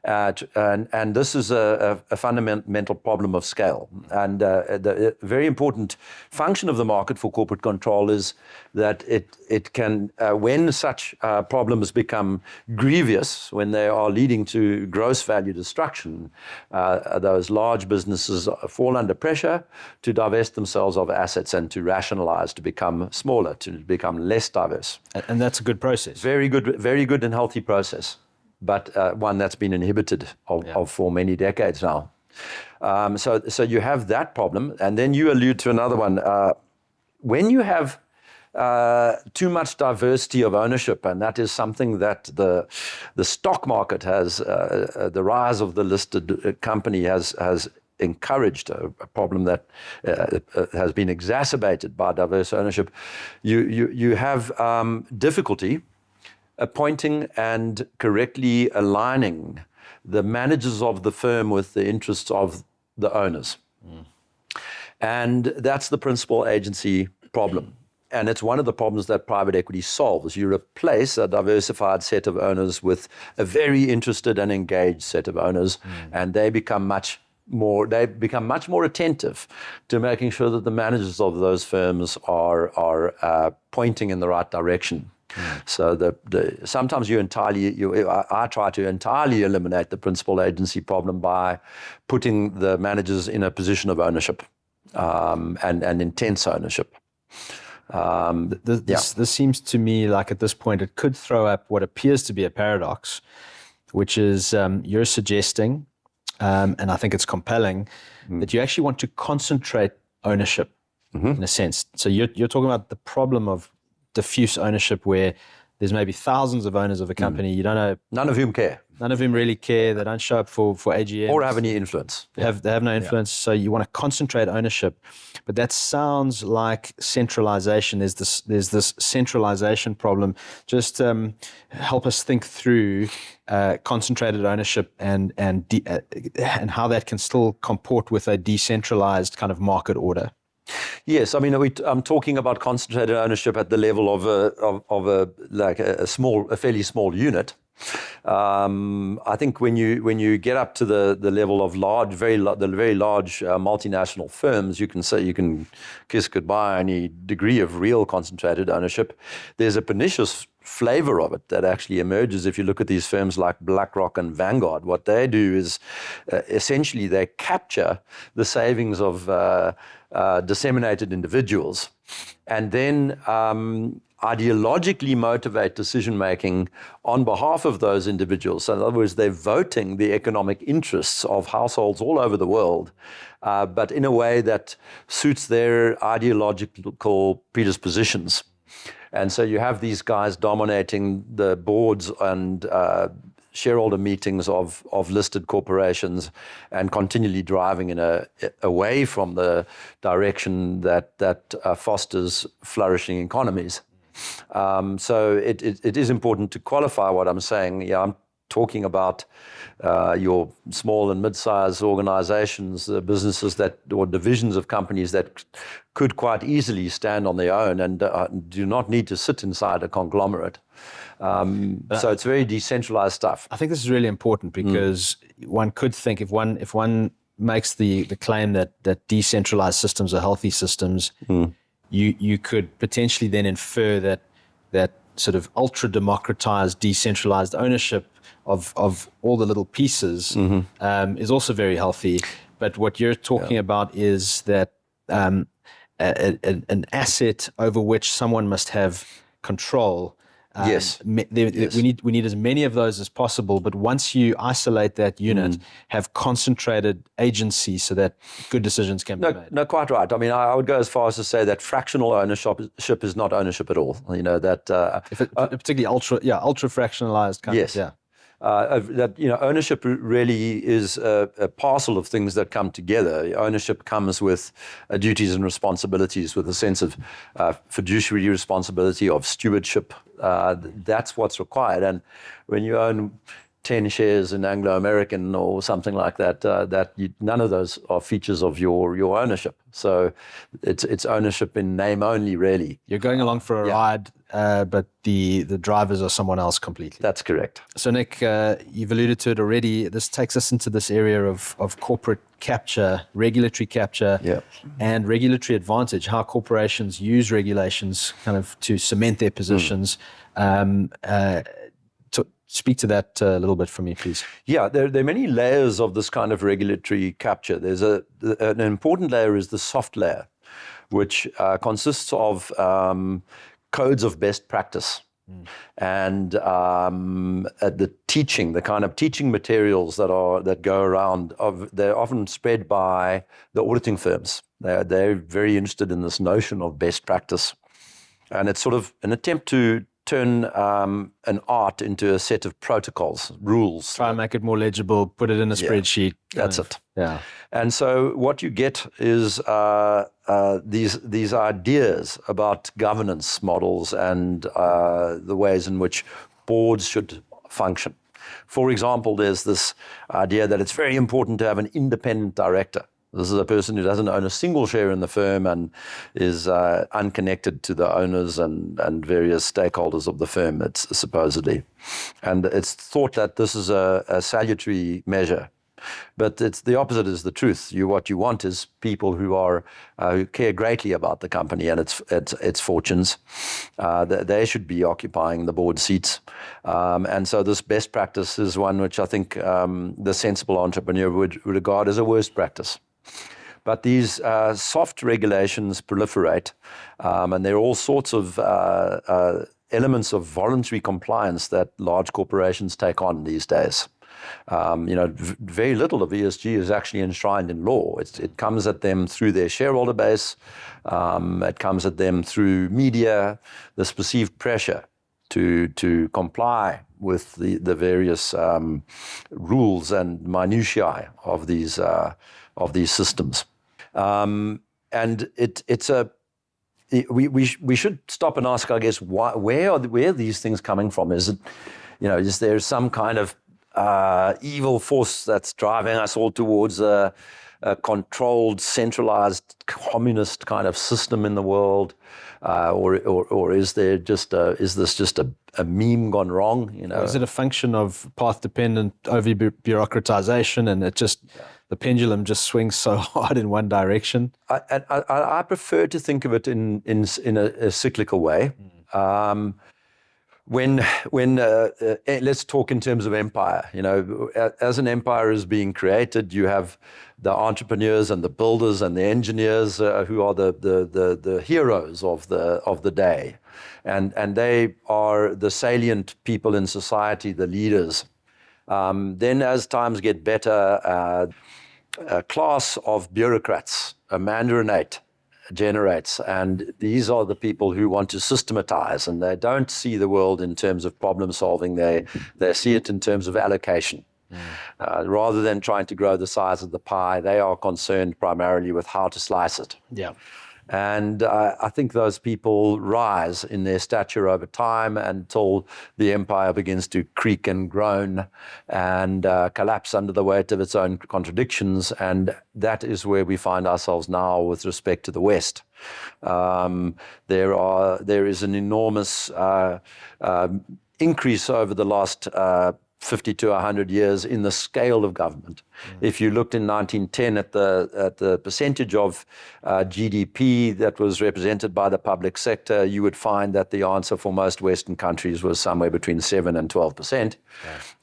And this is a fundamental problem of scale. And the very important function of the market for corporate control is that it can, when such problems become grievous, when they are leading to gross value destruction, those large businesses fall under pressure to divest themselves of assets and to rationalize, to become smaller, to become less diverse. And that's a good process. Very good and healthy process. But one that's been inhibited for many decades now. So you have that problem, and then you allude to another one. When you have too much diversity of ownership, and that is something that the stock market has, the rise of the listed company has encouraged, a problem that has been exacerbated by diverse ownership. You have difficulty appointing and correctly aligning the managers of the firm with the interests of the owners. And that's the principal agency problem. And it's one of the problems that private equity solves. You replace a diversified set of owners with a very interested and engaged set of owners, and they become much more attentive to making sure that the managers of those firms are pointing in the right direction. So sometimes I try to entirely eliminate the principal agency problem by putting the managers in a position of ownership and intense ownership. This seems to me like at this point it could throw up what appears to be a paradox, which is you're suggesting, and I think it's compelling, that you actually want to concentrate ownership in a sense. So you're talking about the problem of diffuse ownership where there's maybe thousands of owners of a company. You don't know. None of whom care. None of them really care. They don't show up for AGM. Or have any influence. They have no influence. So you want to concentrate ownership. But that sounds like centralization. There's this centralization problem. Just help us think through concentrated ownership and how that can still comport with a decentralized kind of market order. Yes, I mean, I'm talking about concentrated ownership at the level of a fairly small unit. I think when you get up to the level of very large multinational firms, you can kiss goodbye any degree of real concentrated ownership. There's a pernicious flavor of it that actually emerges if you look at these firms like BlackRock and Vanguard. What they do is essentially they capture the savings of disseminated individuals and then ideologically motivate decision-making on behalf of those individuals. So in other words, they're voting the economic interests of households all over the world, but in a way that suits their ideological predispositions. And so you have these guys dominating the boards and shareholder meetings of listed corporations and continually driving away from the direction that fosters flourishing economies. So it is important to qualify what I'm saying. Yeah, I'm talking about your small and mid-sized organizations, businesses or divisions of companies that could quite easily stand on their own and do not need to sit inside a conglomerate. So it's very decentralized stuff. I think this is really important because one could think if one makes the claim that decentralized systems are healthy systems, you could potentially then infer that sort of ultra democratized, decentralized ownership of all the little pieces is also very healthy. But what you're talking about is that an asset over which someone must have control. Yes. We need as many of those as possible, but once you isolate that unit, have concentrated agency so that good decisions can be made. No, quite right. I mean, I would go as far as to say that fractional ownership is not ownership at all. You know that particularly ultra fractionalized kind yes. of. Yeah. That ownership really is a parcel of things that come together. Ownership comes with duties and responsibilities, with a sense of fiduciary responsibility, of stewardship. That's what's required. And when you own 10 shares in Anglo-American or something like that, none of those are features of your ownership. So it's ownership in name only, really. You're going along for a ride, but the drivers are someone else completely. That's correct. So Nick, you've alluded to it already. This takes us into this area of corporate capture, regulatory capture, and regulatory advantage, how corporations use regulations kind of to cement their positions. Speak to that a little bit for me, please. Yeah, there are many layers of this kind of regulatory capture. There's an important layer is the soft layer, which consists of codes of best practice and the kind of teaching materials that go around. They're often spread by the auditing firms. They're very interested in this notion of best practice, and it's sort of an attempt to turn an art into a set of protocols, rules. Try and make it more legible, put it in a spreadsheet. That's it. Yeah. And so what you get is these ideas about governance models and the ways in which boards should function. For example, there's this idea that it's very important to have an independent director. This is a person who doesn't own a single share in the firm and is unconnected to the owners and various stakeholders of the firm, it's supposedly. And it's thought that this is a salutary measure. But it's the opposite is the truth. What you want is people who care greatly about the company and its fortunes. They should be occupying the board seats. And so this best practice is one which I think the sensible entrepreneur would regard as a worst practice. But these soft regulations proliferate, and there are all sorts of elements of voluntary compliance that large corporations take on these days. Very little of ESG is actually enshrined in law. It comes at them through their shareholder base. It comes at them through media, this perceived pressure to comply with the various rules and minutiae of these systems. And we should stop and ask, I guess, where are these things coming from? Is it, is there some kind of evil force that's driving us all towards a controlled, centralized, communist kind of system in the world, or is there is this just a meme gone wrong? Is it a function of path-dependent over-bureaucratization, and the pendulum just swings so hard in one direction? I prefer to think of it in a cyclical way. When let's talk in terms of empire. As an empire is being created, you have the entrepreneurs and the builders and the engineers who are the heroes of the day, and they are the salient people in society, the leaders. Then, as times get better, a class of bureaucrats, a mandarinate, generates, and these are the people who want to systematize, and they don't see the world in terms of problem solving. They see it in terms of allocation. Rather than trying to grow the size of the pie, they are concerned primarily with how to slice it. Yeah. And I think those people rise in their stature over time until the empire begins to creak and groan and collapse under the weight of its own contradictions. And that is where we find ourselves now with respect to the West. There is an enormous increase over the last 50 to 100 years in the scale of government. If you looked in 1910 at the percentage of GDP that was represented by the public sector, you would find that the answer for most Western countries was somewhere between 7 and 12%.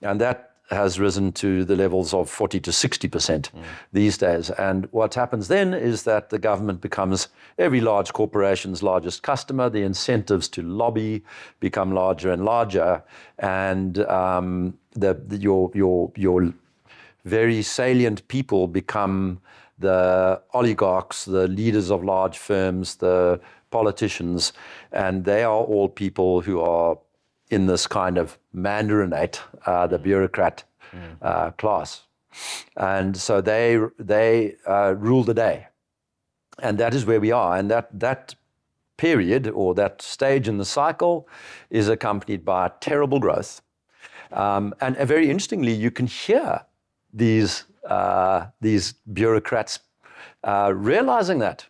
And that has risen to the levels of 40 to 60% these days. And what happens then is that the government becomes every large corporation's largest customer. The incentives to lobby become larger and larger, and your very salient people become the oligarchs, the leaders of large firms, the politicians, and they are all people who are in this kind of mandarinate, the bureaucrat class. And so they rule the day. And that is where we are. And that period, or that stage in the cycle, is accompanied by terrible growth. And very interestingly, you can hear these bureaucrats realizing that.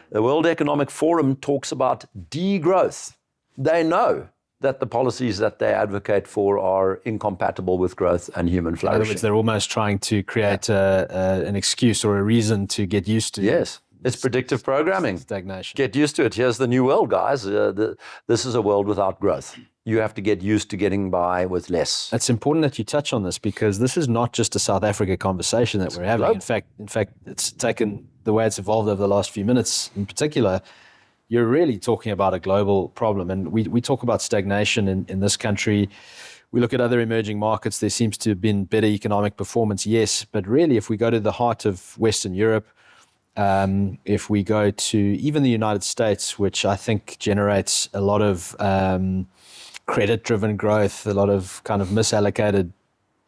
The World Economic Forum talks about degrowth. They know that the policies that they advocate for are incompatible with growth and human flourishing. In other words, they're almost trying to create an excuse or a reason to get used to. Yes, it's predictive programming. Stagnation. Get used to it. Here's the new world, guys. This is a world without growth. You have to get used to getting by with less. It's important that you touch on this, because this is not just a South Africa conversation that we're having. In fact, it's taken the way it's evolved over the last few minutes in particular. You're really talking about a global problem. And we talk about stagnation in this country. We look at other emerging markets. There seems to have been better economic performance, yes. But really, if we go to the heart of Western Europe, if we go to even the United States, which I think generates a lot of credit-driven growth, a lot of kind of misallocated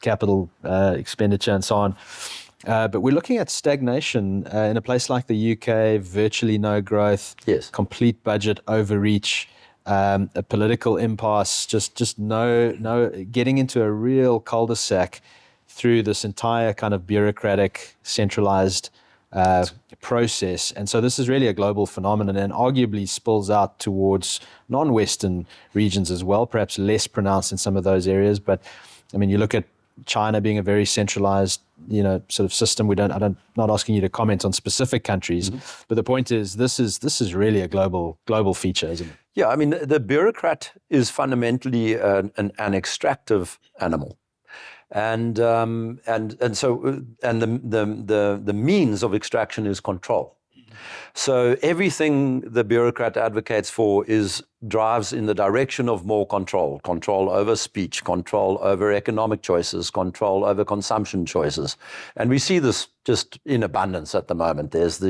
capital expenditure and so on. But we're looking at stagnation in a place like the UK, virtually no growth, yes, complete budget overreach, a political impasse, just no getting into a real cul-de-sac through this entire kind of bureaucratic, centralized process. And so this is really a global phenomenon, and arguably spills out towards non-Western regions as well, perhaps less pronounced in some of those areas. But I mean, you look at China being a very centralized, sort of system. Not asking you to comment on specific countries, but the point is, this is really a global feature, isn't it? Yeah, I mean, the bureaucrat is fundamentally an extractive animal, and the means of extraction is control. So everything the bureaucrat advocates for drives in the direction of more control over speech, control over economic choices, control over consumption choices. And we see this just in abundance at the moment. There's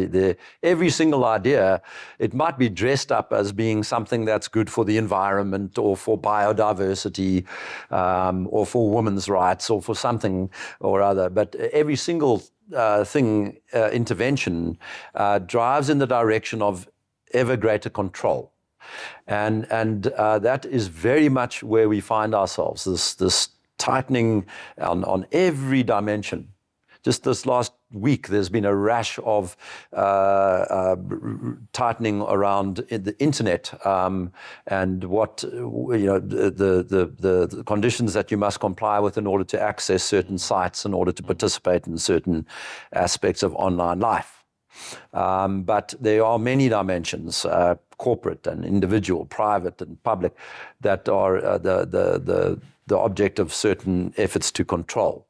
every single idea, it might be dressed up as being something that's good for the environment or for biodiversity, or for women's rights or for something or other. But every single intervention drives in the direction of ever greater control. And that is very much where we find ourselves, this tightening on every dimension. Just this last week, there's been a rash of tightening around the internet, and what the conditions that you must comply with in order to access certain sites, in order to participate in certain aspects of online life. But there are many dimensions, corporate and individual, private and public, that are the object of certain efforts to control.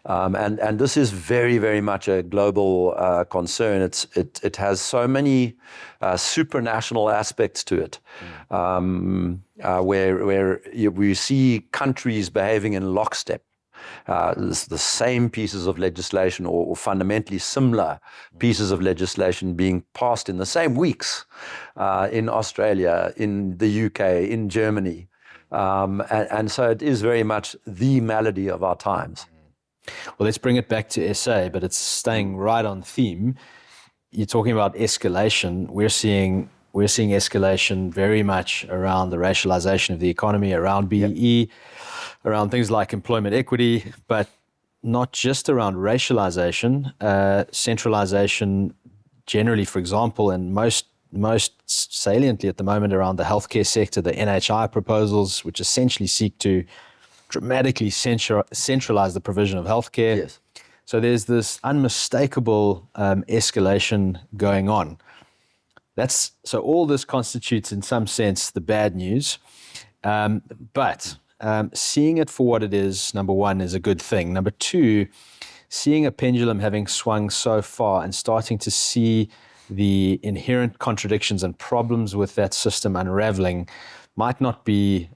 And this is very, very much a global concern. It has so many supranational aspects to it, where we see countries behaving in lockstep. The same pieces of legislation or fundamentally similar pieces of legislation being passed in the same weeks in Australia, in the UK, in Germany. And so it is very much the malady of our times. Well, let's bring it back to SA, but it's staying right on theme. You're talking about escalation. We're seeing escalation very much around the racialization of the economy, around BEE, around things like employment equity, but not just around racialization, centralization generally, for example, and most saliently at the moment around the healthcare sector, the NHI proposals, which essentially seek to dramatically centralize the provision of healthcare. Yes. So there's this unmistakable escalation going on. So all this constitutes, in some sense, the bad news. But seeing it for what it is, number one, is a good thing. Number two, seeing a pendulum having swung so far and starting to see the inherent contradictions and problems with that system unraveling might not be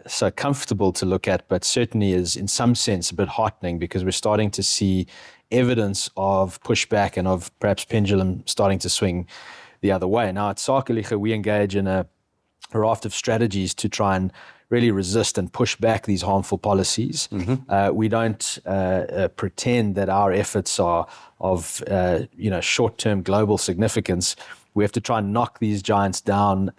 so comfortable to look at, but certainly is in some sense a bit heartening, because we're starting to see evidence of pushback and of perhaps pendulum starting to swing the other way. Now at Sakeliga, we engage in a raft of strategies to try and really resist and push back these harmful policies. Mm-hmm. We don't pretend that our efforts are of short-term global significance. We have to try and knock these giants down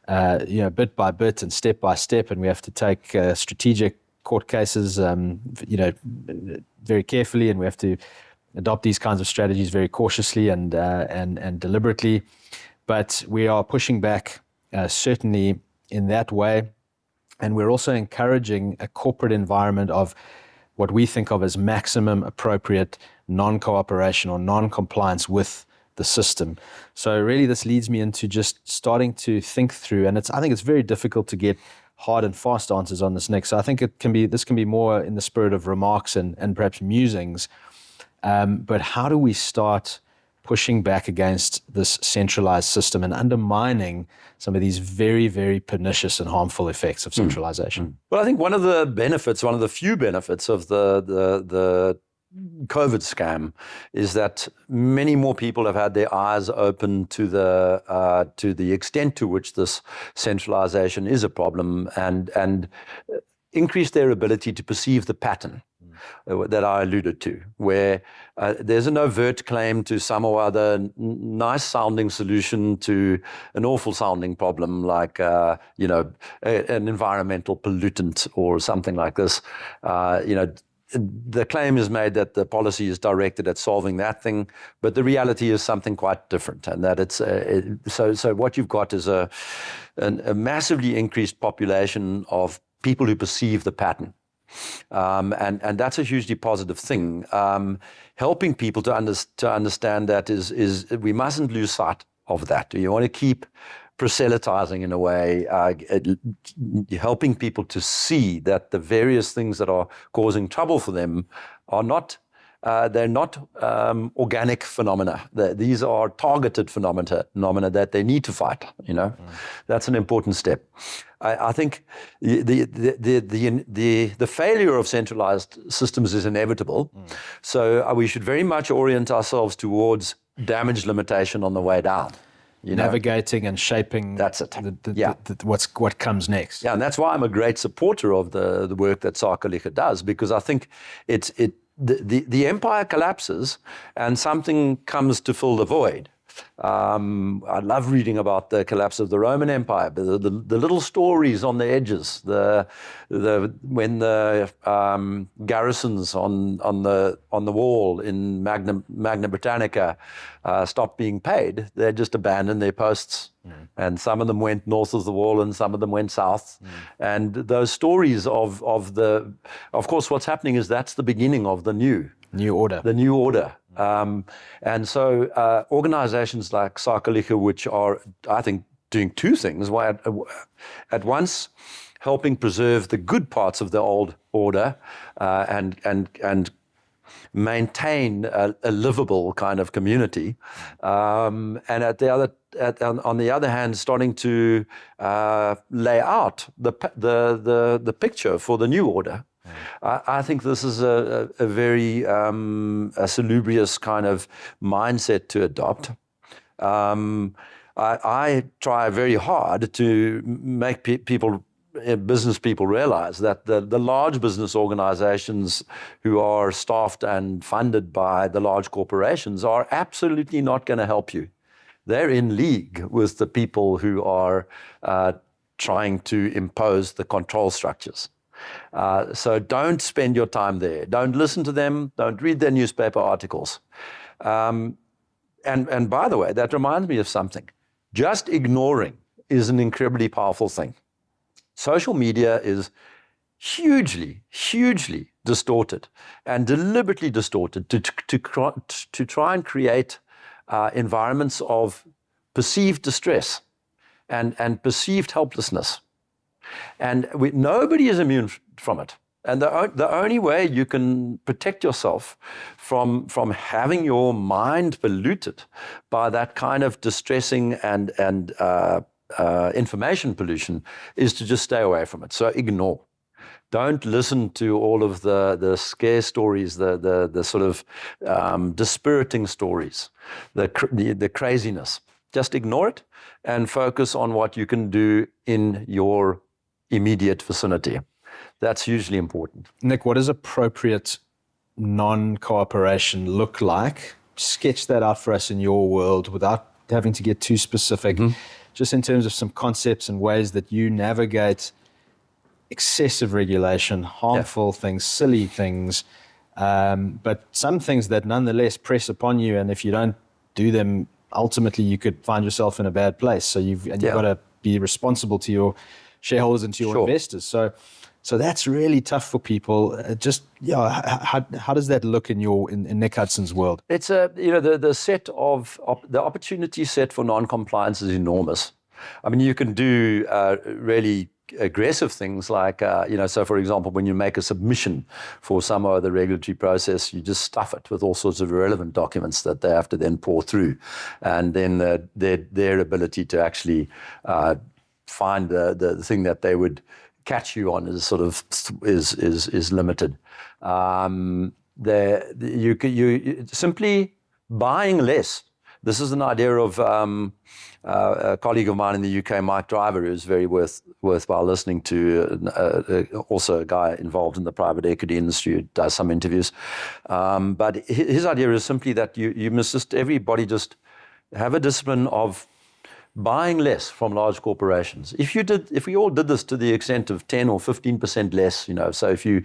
bit by bit and step by step, and we have to take strategic court cases, very carefully, and we have to adopt these kinds of strategies very cautiously and deliberately. But we are pushing back certainly in that way, and we're also encouraging a corporate environment of what we think of as maximum appropriate non-cooperation or non-compliance with the system. So really this leads me into just starting to think through, and I think it's very difficult to get hard and fast answers on this, Nick. So I think this can be more in the spirit of remarks and perhaps musings. But how do we start pushing back against this centralized system and undermining some of these very, very pernicious and harmful effects of centralization? Well, I think one of the few benefits of the COVID scam is that many more people have had their eyes open to the extent to which this centralization is a problem, and increased their ability to perceive the pattern that I alluded to, where there's an overt claim to some or other nice-sounding solution to an awful-sounding problem, like an environmental pollutant or something like this. The claim is made that the policy is directed at solving that thing, but the reality is something quite different, and that it's so what you've got is a massively increased population of people who perceive the pattern. And that's a hugely positive thing. Helping people to understand that is we mustn't lose sight of that. You want to keep proselytizing in a way, helping people to see that the various things that are causing trouble for them are not they're not organic phenomena. These are targeted phenomena that they need to fight. That's an important step. I think the failure of centralized systems is inevitable. So we should very much orient ourselves towards damage limitation on the way down. Navigating and shaping. That's it. What comes next. Yeah, and that's why I'm a great supporter of the work that Sakeliga does, because I think the empire collapses and something comes to fill the void. I love reading about the collapse of the Roman Empire, the little stories on the edges, when the garrisons on the wall in Magna Britannica stopped being paid. They just abandoned their posts, and some of them went north of the wall, and some of them went south. And those stories of course, what's happening is that's the beginning of the new order. The new order. And so organizations like Sakeliga, which are, I think, doing two things. At once, helping preserve the good parts of the old order and maintain a livable kind of community, and on the other hand, starting to lay out the picture for the new order. I think this is a very salubrious kind of mindset to adopt. I try very hard to make business people realize that the large business organizations who are staffed and funded by the large corporations are absolutely not going to help you. They're in league with the people who are trying to impose the control structures. So don't spend your time there. Don't listen to them. Don't read their newspaper articles. And by the way, that reminds me of something. Just ignoring is an incredibly powerful thing. Social media is hugely, hugely distorted and deliberately distorted to try and create environments of perceived distress and perceived helplessness. And nobody is immune from it. And the only way you can protect yourself from having your mind polluted by that kind of distressing and information pollution is to just stay away from it. So ignore. Don't listen to all of the scare stories, the sort of dispiriting stories, the craziness. Just ignore it and focus on what you can do in your immediate vicinity. That's hugely important. Nick, what does appropriate non-cooperation look like? Sketch that out for us in your world without having to get too specific, just in terms of some concepts and ways that you navigate excessive regulation, harmful things, silly things, but some things that nonetheless press upon you, and if you don't do them, ultimately you could find yourself in a bad place. So you've got to be responsible to your shareholders and to your investors. So that's really tough for people. How does that look in Nick Hudson's world? It's the set of the opportunity set for non-compliance is enormous. I mean, you can do really aggressive things like so for example, when you make a submission for some other regulatory process, you just stuff it with all sorts of irrelevant documents that they have to then pour through, and then their ability to actually find the thing that they would catch you on is sort of is limited. You simply buying less. This is an idea of a colleague of mine in the UK, Mike Driver, who's very worthwhile listening to. Also a guy involved in the private equity industry who does some interviews. But his idea is simply that you must everybody just have a discipline of buying less from large corporations. If we all did this to the extent of 10 or 15% less, so if you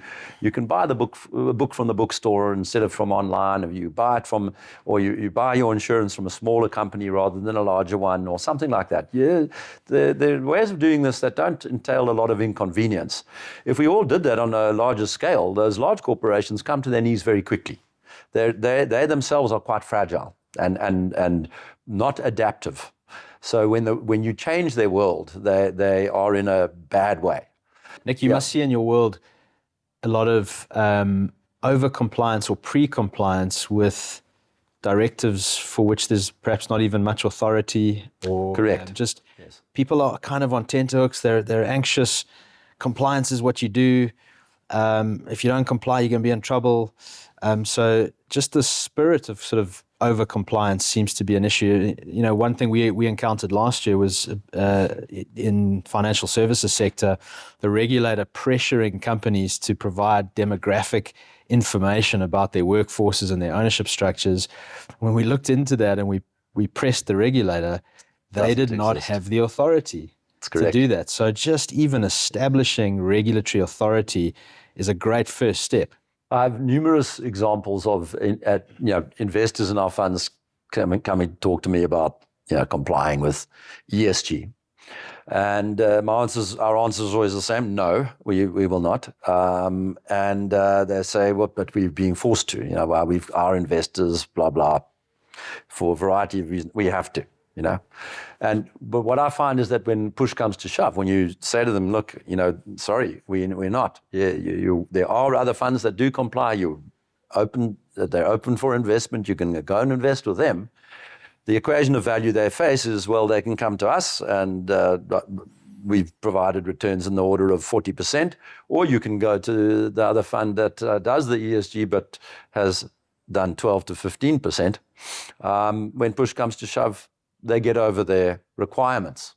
can buy a book from the bookstore instead of from online, or you buy it from, or you buy your insurance from a smaller company rather than a larger one, or something like that. Yeah, there are ways of doing this that don't entail a lot of inconvenience. If we all did that on a larger scale, those large corporations come to their knees very quickly. They themselves are quite fragile and not adaptive. So when you change their world, they are in a bad way. Nick, you must see in your world a lot of over-compliance or pre-compliance with directives for which there's perhaps not even much authority, or Correct. Just Yes. people are kind of on tenterhooks. They're anxious. Compliance is what you do. If you don't comply, you're going to be in trouble. So just the spirit of sort of over-compliance seems to be an issue. You know, one thing we encountered last year was in financial services sector, the regulator pressuring companies to provide demographic information about their workforces and their ownership structures. When we looked into that and we pressed the regulator, they did not have the authority to do that. So just even establishing regulatory authority is a great first step. I have numerous examples of investors in our funds come and talk to me about complying with ESG, and our answer is always the same: no, we will not. And they say, well, but we're being forced to. Well, our investors, blah blah, for a variety of reasons, we have to. But what I find is that when push comes to shove, when you say to them, look, sorry, we're not. There are other funds that do comply. They're open for investment. You can go and invest with them. The equation of value they face is, well, they can come to us and we've provided returns in the order of 40%, or you can go to the other fund that does the ESG but has done 12 to 15%. When push comes to shove, they get over their requirements.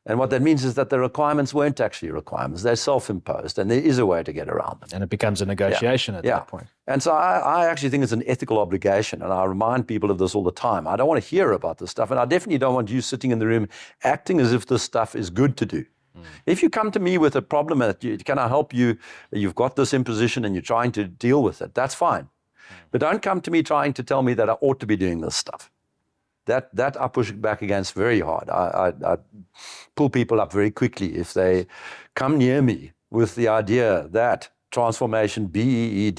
And what that means is that the requirements weren't actually requirements. They're self-imposed, and there is a way to get around them. And it becomes a negotiation at that point. And so I actually think it's an ethical obligation, and I remind people of this all the time. I don't want to hear about this stuff, and I definitely don't want you sitting in the room acting as if this stuff is good to do. If you come to me with a problem that can I help you, you've got this imposition and you're trying to deal with it, that's fine. But don't come to me trying to tell me that I ought to be doing this stuff. That I push back against very hard. I pull people up very quickly if they come near me with the idea that transformation, BEEDERESG,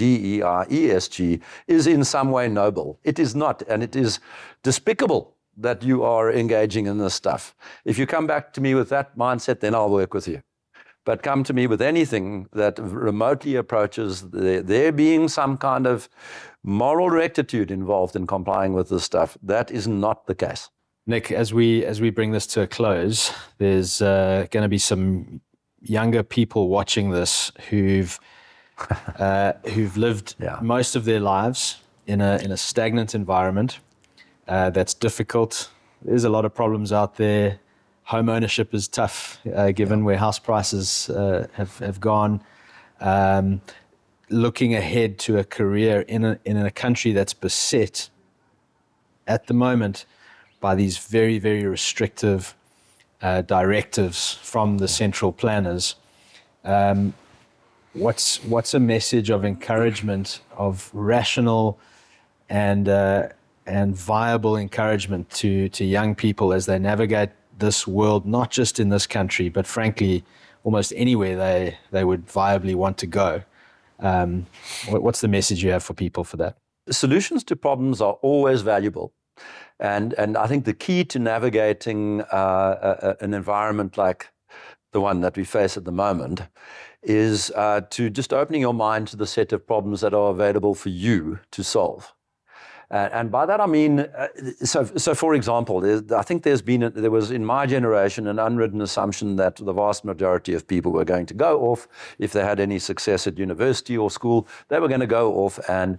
is in some way noble. It is not, and it is despicable that you are engaging in this stuff. If you come back to me with that mindset, then I'll work with you. But come to me with anything that remotely approaches there being some kind of moral rectitude involved in complying with this stuff, that is not the case. Nick, as we bring this to a close, there's going to be some younger people watching this who've lived most of their lives in a stagnant environment that's difficult. There's a lot of problems out there. Home ownership is tough, given where house prices have gone. Looking ahead to a career in a country that's beset at the moment by these very, very restrictive directives from the central planners. What's a message of encouragement, of rational and viable encouragement to young people as they navigate this world, not just in this country, but frankly, almost anywhere they would viably want to go? What's the message you have for people for that? Solutions to problems are always valuable. And I think the key to navigating an environment like the one that we face at the moment is to just opening your mind to the set of problems that are available for you to solve. And by that I mean, so for example, I think there was in my generation an unwritten assumption that the vast majority of people were going to go off, if they had any success at university or school, they were going to go off and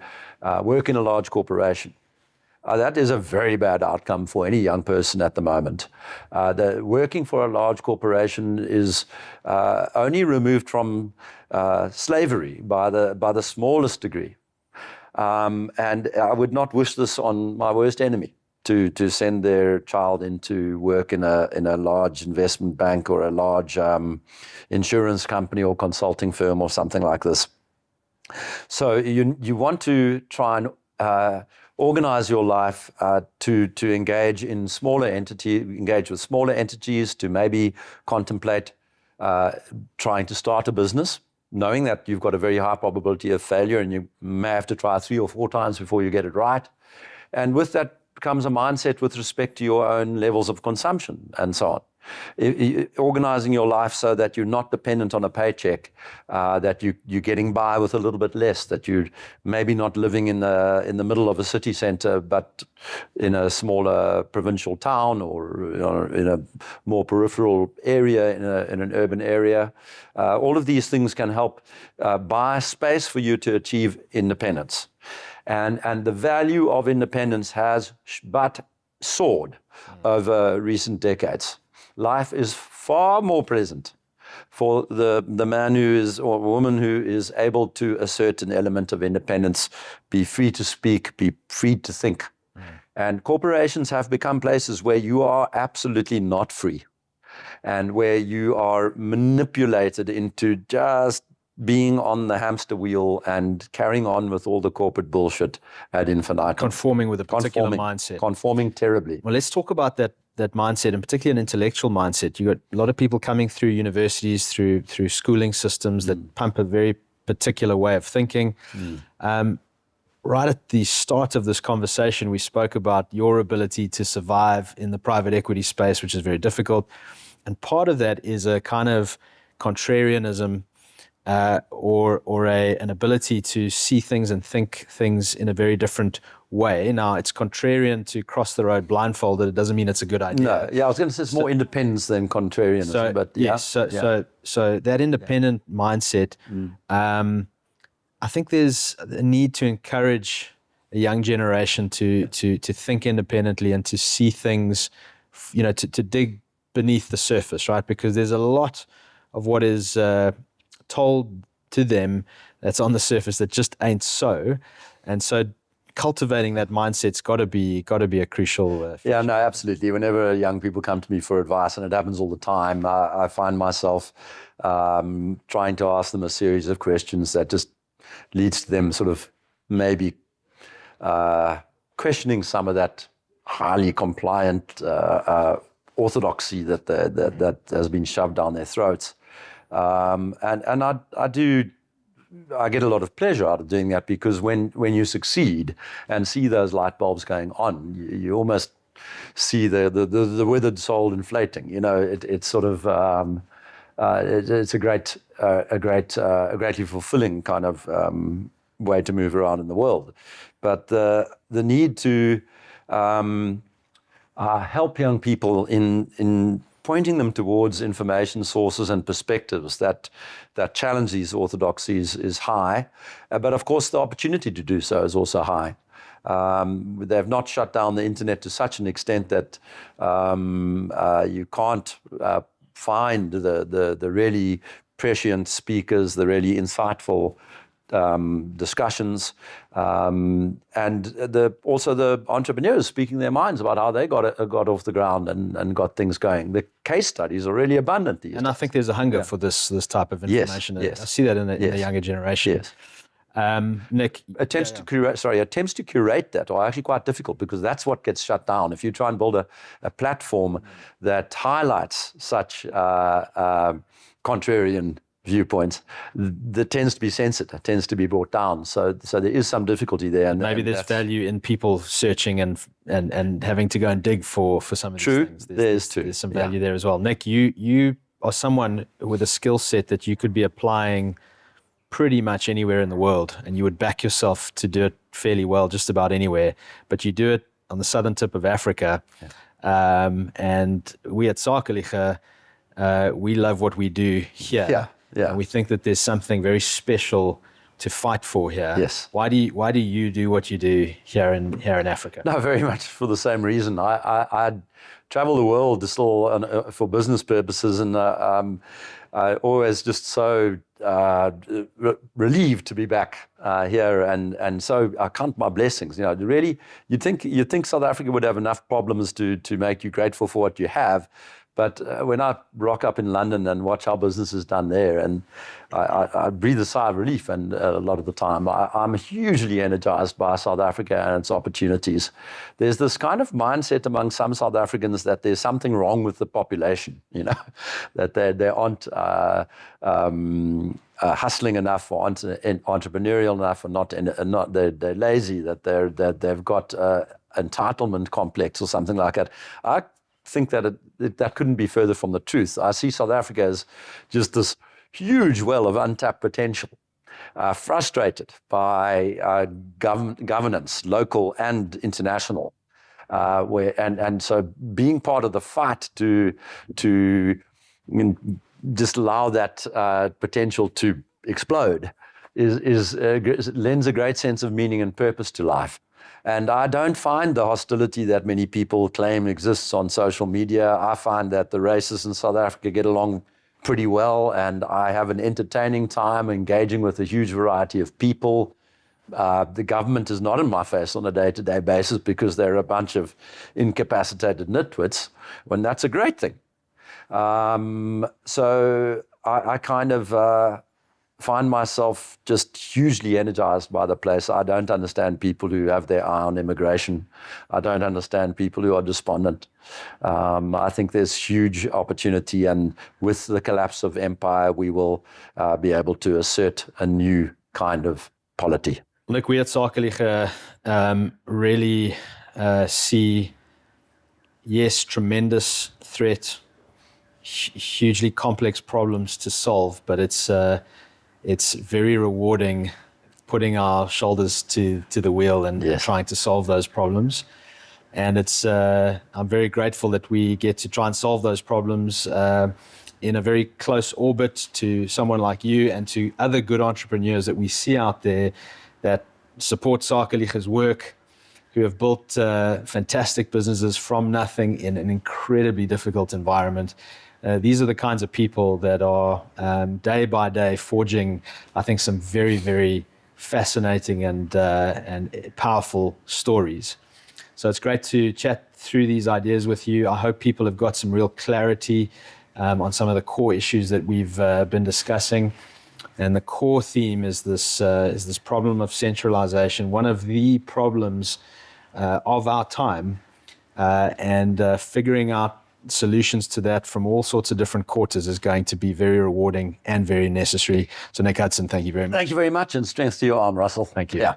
work in a large corporation. That is a very bad outcome for any young person at the moment. Working for a large corporation is only removed from slavery by the smallest degree. And I would not wish this on my worst enemy, to send their child into work in a large investment bank or a large insurance company or consulting firm or something like this. So you want to try and organize your life to engage with smaller entities, to maybe contemplate trying to start a business, knowing that you've got a very high probability of failure and you may have to try 3 or 4 times before you get it right. And with that comes a mindset with respect to your own levels of consumption and so on. Organizing your life so that you're not dependent on a paycheck, that you're getting by with a little bit less, that you're maybe not living in the middle of a city center, but in a smaller provincial town, or in a more peripheral area, in an urban area. All of these things can help buy space for you to achieve independence. And the value of independence has but soared over recent decades. Life is far more pleasant for the man who is, or woman who is able to assert an element of independence, be free to speak, be free to think. And corporations have become places where you are absolutely not free, and where you are manipulated into just being on the hamster wheel and carrying on with all the corporate bullshit ad infinitum. Conforming with a particular mindset. Conforming terribly. Well, let's talk about that mindset, and particularly an intellectual mindset. You got a lot of people coming through universities, through schooling systems that pump a very particular way of thinking. Right at the start of this conversation, we spoke about your ability to survive in the private equity space, which is very difficult. And part of that is a kind of contrarianism, or an ability to see things and think things in a very different way. Now, it's contrarian to cross the road blindfolded. It doesn't mean it's a good idea. No, yeah, I was going to say it's more independence than contrarianism, but yeah. Yes, so that independent mindset, I think there's a need to encourage a young generation to think independently and to see things, to dig beneath the surface, right? Because there's a lot of what is told to them that's on the surface that just ain't so, and so cultivating that mindset's got to be a crucial feature. Yeah, no, absolutely. Whenever young people come to me for advice, and it happens all the time, I find myself trying to ask them a series of questions that just leads to them sort of maybe questioning some of that highly compliant orthodoxy that has been shoved down their throats. And I get a lot of pleasure out of doing that, because when you succeed and see those light bulbs going on, you almost see the withered soul inflating. It's sort of it's a greatly fulfilling kind of way to move around in the world. But the need to help young people in pointing them towards information sources and perspectives that challenge these orthodoxies is high. But of course, the opportunity to do so is also high. They've not shut down the internet to such an extent that you can't find the really prescient speakers, the really insightful discussions, and also the entrepreneurs speaking their minds about how they got off the ground and got things going. The case studies are really abundant these days. I think there's a hunger for this type of information. Yes. I see that in the younger generation. Yes. Nick, attempts to curate that are actually quite difficult, because that's what gets shut down. If you try and build a platform that highlights such contrarian viewpoints, that tends to be censored, tends to be brought down. So there is some difficulty there. And maybe there's value in people searching and having to go and dig for some of these things. There's some value there as well. Nick, you are someone with a skill set that you could be applying pretty much anywhere in the world, and you would back yourself to do it fairly well just about anywhere, but you do it on the southern tip of Africa. And we at Sakeliga, we love what we do here. Yeah. And we think that there's something very special to fight for here. Yes. Why do you do what you do here in Africa? No, very much for the same reason. I travel the world still for business purposes, and I always just so relieved to be back here, and so I count my blessings. Really, you'd think South Africa would have enough problems to make you grateful for what you have. But when I rock up in London and watch how business is done there, and I breathe a sigh of relief, and a lot of the time I'm hugely energized by South Africa and its opportunities. There's this kind of mindset among some South Africans that there's something wrong with the population, that they aren't hustling enough, or aren't entrepreneurial enough, or not they're lazy, that they've got entitlement complex or something like that. I think that that couldn't be further from the truth. I see South Africa as just this huge well of untapped potential, frustrated by governance, local and international. So being part of the fight to just allow that potential to explode lends a great sense of meaning and purpose to life. And I don't find the hostility that many people claim exists on social media. I find that the racists in South Africa get along pretty well, and I have an entertaining time engaging with a huge variety of people. The government is not in my face on a day-to-day basis because they're a bunch of incapacitated nitwits, when that's a great thing. So I kind of find myself just hugely energized by the place. I don't understand people who have their eye on immigration. I don't understand people who are despondent. I think there's huge opportunity, and with the collapse of empire, we will be able to assert a new kind of polity. Look, we at Sakeliga really see, yes, tremendous threat, hugely complex problems to solve, but it's very rewarding putting our shoulders to the wheel and trying to solve those problems. And I'm very grateful that we get to try and solve those problems in a very close orbit to someone like you and to other good entrepreneurs that we see out there that support Sakeliga's work, who have built fantastic businesses from nothing in an incredibly difficult environment. These are the kinds of people that are day by day forging, I think, some very, very fascinating and powerful stories. So it's great to chat through these ideas with you. I hope people have got some real clarity on some of the core issues that we've been discussing. And the core theme is this problem of centralization, one of the problems of our time, and figuring out solutions to that from all sorts of different quarters is going to be very rewarding and very necessary. So Nick Hudson, thank you very much. Thank you very much, and strength to your arm, Russell. Thank you. Yeah.